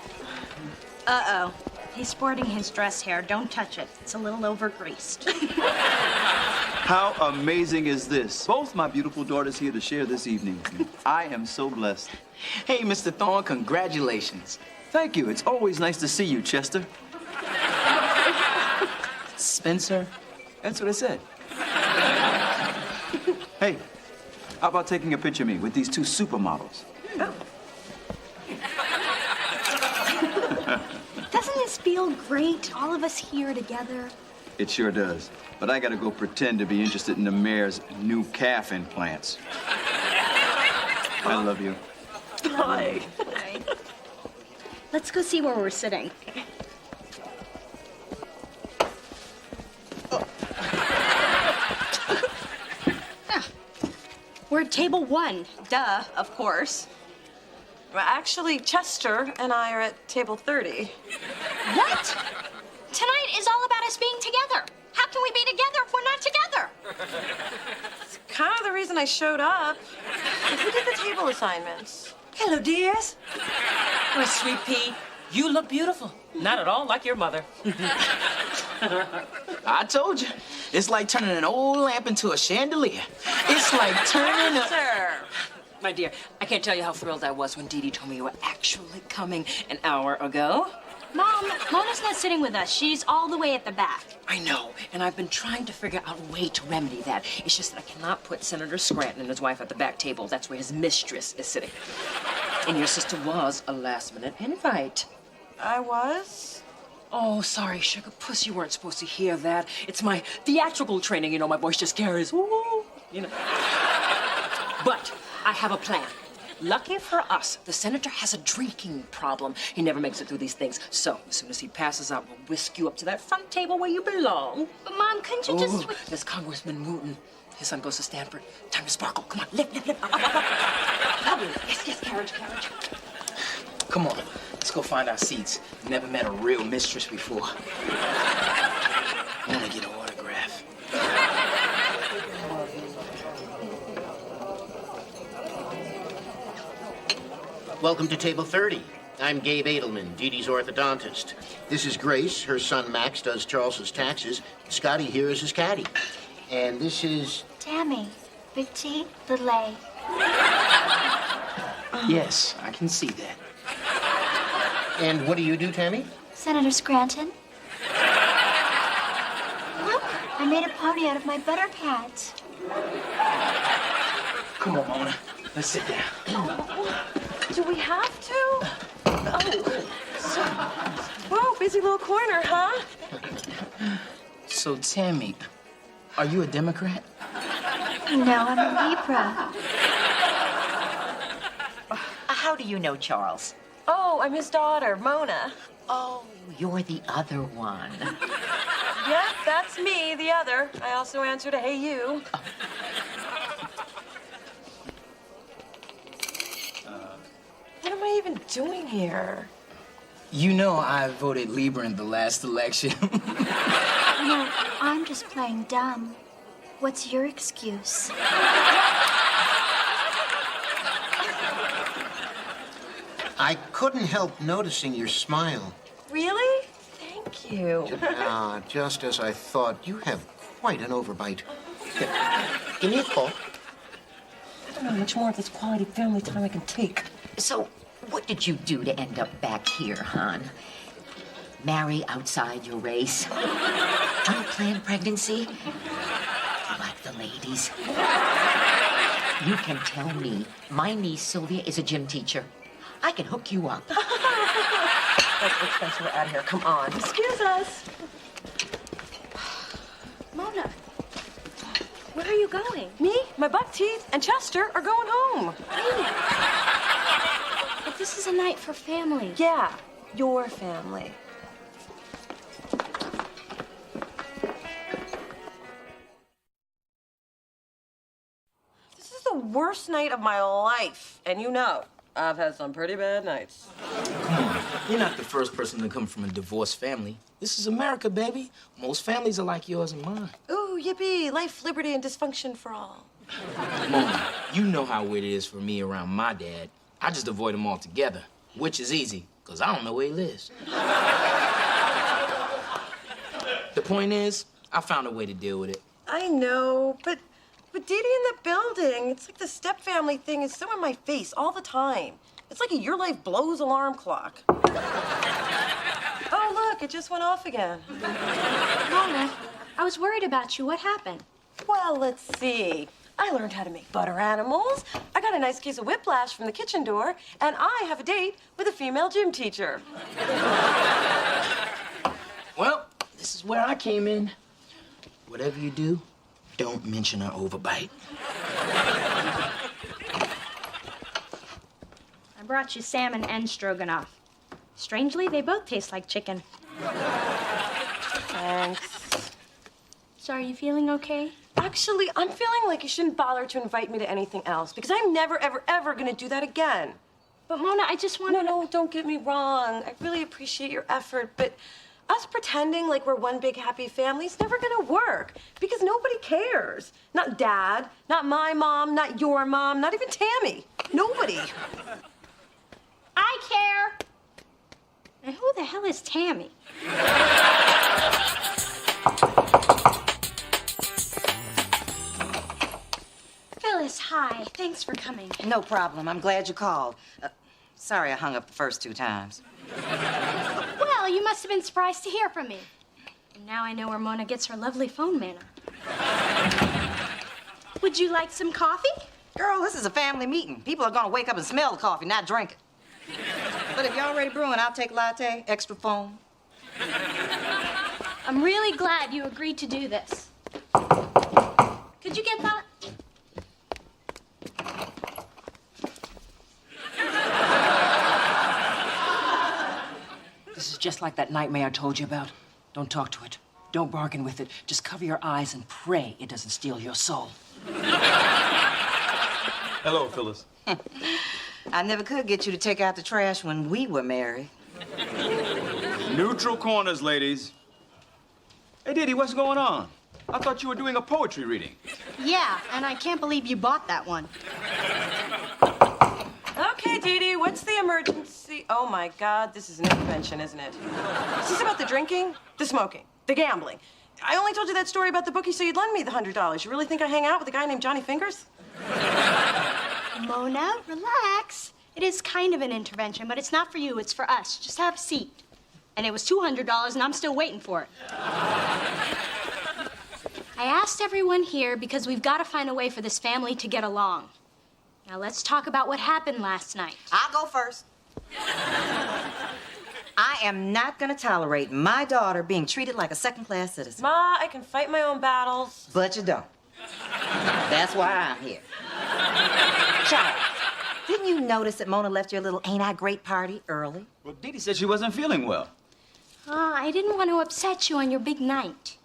Uh-oh. He's sporting his dress hair. Don't touch it. It's a little over-greased. How amazing is this? Both my beautiful daughters here to share this evening. I am so blessed. Hey, Mr. Thorne, congratulations. Thank you. It's always nice to see you, Chester. Spencer? That's what I said. Hey, how about taking a picture of me with these two supermodels? Doesn't this feel great, all of us here together? It sure does. But I gotta go pretend to be interested in the mayor's new calf implants. I love you. Hi. Let's go see where we're sitting. We're at table 1. Duh, of course. Well, actually, Chester and I are at table 30. What? Tonight is all about us being together. How can we be together if we're not together? It's kind of the reason I showed up. Who did the table assignments? Hello, dears. My sweet pea, you look beautiful. Not at all like your mother. I told you. It's like turning an old lamp into a chandelier. It's like turning a... Sir. My dear, I can't tell you how thrilled I was when Dee Dee told me you were actually coming an hour ago. Mom, Mona's not sitting with us. She's all the way at the back. I know, and I've been trying to figure out a way to remedy that. It's just that I cannot put Senator Scranton and his wife at the back table. That's where his mistress is sitting. And your sister was a last-minute invite. I was? Oh, sorry, sugar puss, you weren't supposed to hear that. It's my theatrical training, you know, my voice just carries, woo, you know. But I have a plan. Lucky for us, the senator has a drinking problem. He never makes it through these things. So, as soon as he passes out, we'll whisk you up to that front table where you belong. But, Mom, couldn't you just... There's Congressman Wooten. His son goes to Stanford. Time to sparkle. Come on, lift. Up. Yes, carriage. Come on, let's go find our seats. Never met a real mistress before. I want to get an autograph. Welcome to table 30. I'm Gabe Edelman, Dee Dee's orthodontist. This is Grace. Her son Max does Charles's taxes. Scotty here is his caddy. And this is... Tammy, Big T, Little A. Yes, I can see that. And what do you do, Tammy? Senator Scranton. Look, I made a pony out of my butter pads. Come on, Mona. Let's sit down. Do we have to? Whoa, busy little corner, huh? So, Tammy, are you a Democrat? No, I'm a Libra. How do you know Charles? Oh, I'm his daughter, Mona. Oh, you're the other one. Yep, that's me, the other. I also answer to Hey You. What am I even doing here? You know I voted Libra in the last election. No, I'm just playing dumb. What's your excuse? I couldn't help noticing your smile. Really? Thank you. Just as I thought, you have quite an overbite. Here, give me a call. I don't know how much more of this quality family time I can take. So, what did you do to end up back here, hon? Marry outside your race? Unplanned pregnancy? Like the ladies? You can tell me. My niece, Sylvia, is a gym teacher. I can hook you up. Let's we're out of here. Come on. Excuse us. Mona, where are you going? Me, my buck teeth, and Chester are going home. But this is a night for family. Yeah, your family. This is the worst night of my life, and you know, I've had some pretty bad nights. Come on, you're not the first person to come from a divorced family. This is America, baby. Most families are like yours and mine. Ooh, yippee, life, liberty, and dysfunction for all. Mona, you know how weird it is for me around my dad. I just avoid him altogether, which is easy, because I don't know where he lives. The point is, I found a way to deal with it. I know, but Dee Dee in the building, it's like the step-family thing is so in my face all the time. It's like a Your Life Blows alarm clock. Oh, look, it just went off again. Mona, I was worried about you. What happened? Well, let's see. I learned how to make butter animals. I got a nice case of whiplash from the kitchen door, and I have a date with a female gym teacher. Well, this is where I came in. Whatever you do, don't mention an overbite. I brought you salmon and stroganoff. Strangely, they both taste like chicken. Thanks. So are you feeling okay? Actually, I'm feeling like you shouldn't bother to invite me to anything else because I'm never, ever, ever gonna do that again. But Mona, I just want to... No, don't get me wrong. I really appreciate your effort, but us pretending like we're one big happy family is never gonna work because nobody cares. Not Dad, not my mom, not your mom, not even Tammy. Nobody. I care. And who the hell is Tammy? Phyllis, hi. Thanks for coming. No problem. I'm glad you called. Sorry I hung up the first 2 times. Well, you must have been surprised to hear from me. And now I know where Mona gets her lovely phone manner. Would you like some coffee? Girl, this is a family meeting. People are gonna wake up and smell the coffee, not drink it. But if you're already brewing, I'll take latte, extra foam. I'm really glad you agreed to do this. Could you get that? This is just like that nightmare I told you about. Don't talk to it. Don't bargain with it. Just cover your eyes and pray it doesn't steal your soul. Hello, Phyllis. I never could get you to take out the trash when we were married. Neutral corners, ladies. Hey, Didi, what's going on? I thought you were doing a poetry reading. Yeah, and I can't believe you bought that one. Okay, Dee Dee, what's the emergency? Oh my God, this is an intervention, isn't it? Is this about the drinking, the smoking, the gambling? I only told you that story about the bookie so you'd lend me the $100. You really think I hang out with a guy named Johnny Fingers? Mona, relax. It is kind of an intervention, but it's not for you, it's for us. Just have a seat. And it was $200, and I'm still waiting for it. I asked everyone here because we've got to find a way for this family to get along. Now let's talk about what happened last night. I'll go first. I am not gonna tolerate my daughter being treated like a second-class citizen. Ma, I can fight my own battles. But you don't. That's why I'm here. Charles, didn't you notice that Mona left your little Ain't I Great party early? Well, Didi said she wasn't feeling well. I didn't want to upset you on your big night.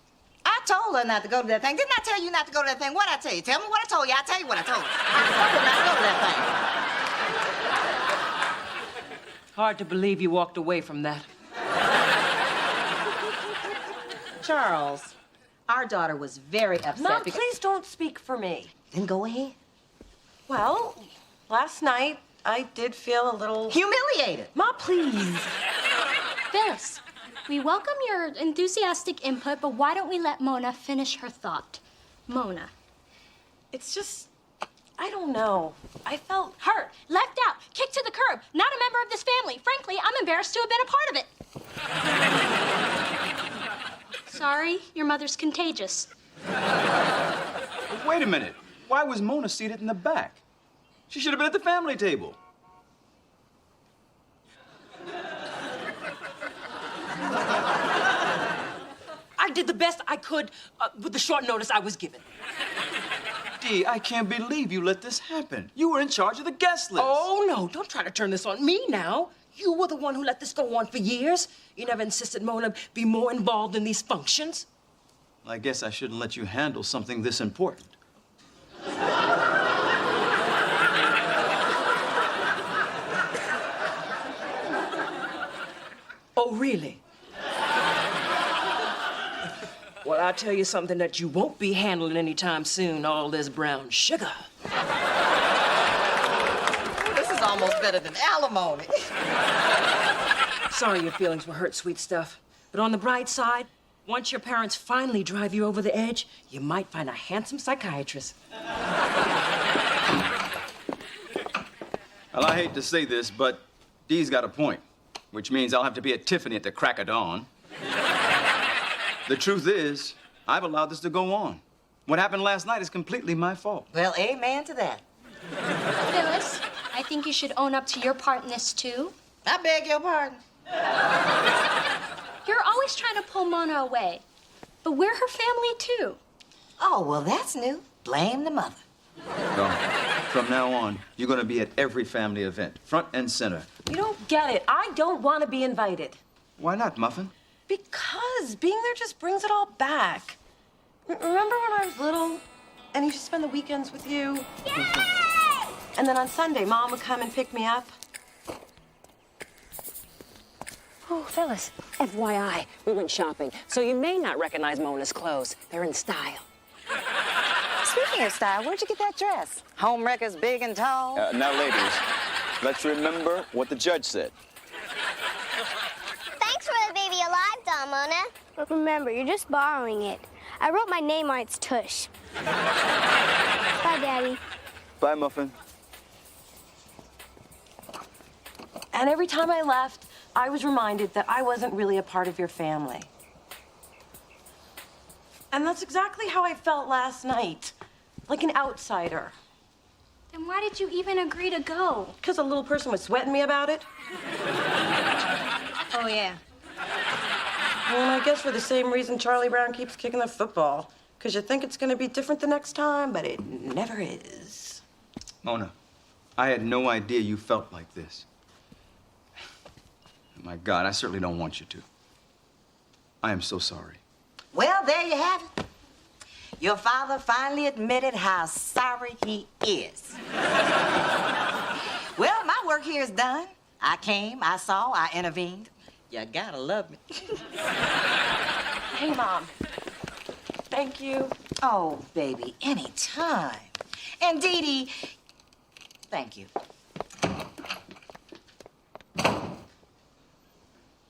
I told her not to go to that thing. Didn't I tell you not to go to that thing? What'd I tell you? Tell me what I told you. I'll tell you what I told you. I told her not to go to that thing. Hard to believe you walked away from that. Charles, our daughter was very upset Ma, because... please don't speak for me. Then go ahead. Well, last night I did feel a little... humiliated. Ma, please. Phyllis, we welcome your enthusiastic input, but why don't we let Mona finish her thought? Mona. It's just... I don't know. I felt... Hurt, left out, kicked to the curb, not a member of this family. Frankly, I'm embarrassed to have been a part of it. Sorry, your mother's contagious. Wait a minute. Why was Mona seated in the back? She should have been at the family table. I did the best I could with the short notice I was given. Dee, I can't believe you let this happen. You were in charge of the guest list. Oh, no, don't try to turn this on me now. You were the one who let this go on for years. You never insisted Mona be more involved in these functions. I guess I shouldn't let you handle something this important. Oh, really? Well, I'll tell you something that you won't be handling anytime soon, all this brown sugar. This is almost better than alimony. Sorry your feelings were hurt, sweet stuff. But on the bright side, once your parents finally drive you over the edge, you might find a handsome psychiatrist. Well, I hate to say this, but Dee's got a point, which means I'll have to be at Tiffany at the crack of dawn. The truth is, I've allowed this to go on. What happened last night is completely my fault. Well, amen to that. Phyllis, I think you should own up to your part in this, too. I beg your pardon. You're always trying to pull Mona away. But we're her family, too. Oh, well, that's new. Blame the mother. So, from now on, you're going to be at every family event, front and center. You don't get it. I don't want to be invited. Why not, Muffin? Because being there just brings it all back. Remember when I was little and I used to spend the weekends with you? Yay! And then on Sunday, Mom would come and pick me up? Oh, Phyllis, FYI, we went shopping, so you may not recognize Mona's clothes. They're in style. Speaking of style, where'd you get that dress? Home wreckers big and tall? Now, ladies, let's remember what the judge said. Thanks for the baby alive doll, Mona. But remember, you're just borrowing it. I wrote my name on its tush. Bye, Daddy. Bye, Muffin. And every time I left, I was reminded that I wasn't really a part of your family. And that's exactly how I felt last night, like an outsider. Then why did you even agree to go? Because a little person was sweating me about it. Oh, yeah. Well, I guess for the same reason Charlie Brown keeps kicking the football. Because you think it's going to be different the next time, but it never is. Mona, I had no idea you felt like this. My God, I certainly don't want you to. I am so sorry. Well, there you have it. Your father finally admitted how sorry he is. Well, my work here is done. I came, I saw, I intervened. You gotta love me. Hey, Mom. Thank you. Oh, baby, anytime. And Dee Dee, thank you.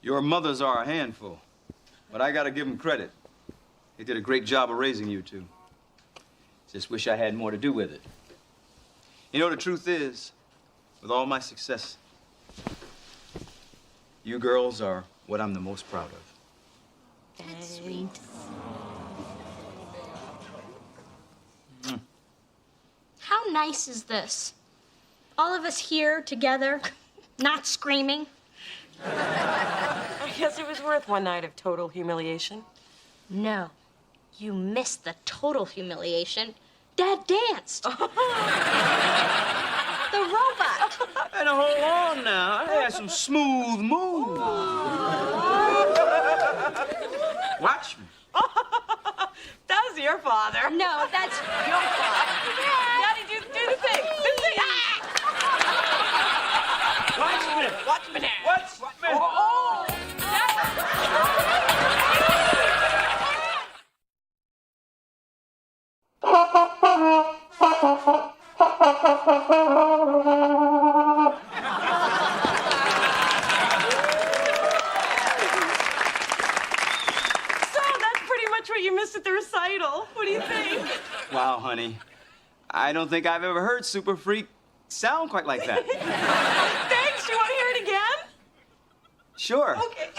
Your mothers are a handful, but I gotta give them credit. They did a great job of raising you two. Just wish I had more to do with it. You know, the truth is, with all my success, you girls are what I'm the most proud of. That's sweet. How nice is this? All of us here together, not screaming. I guess it was worth one night of total humiliation. No, you missed the total humiliation. Dad danced. The robot. And hold on now, I had some smooth moves. Watch me. That was your father. No, that's your father. Daddy, do the thing. Do the thing. Ah! Watch me. Watch me now. Watch me. What you missed at the recital. What do you think? Wow, honey. I don't think I've ever heard Super Freak sound quite like that. Thanks. You want to hear it again? Sure. Okay.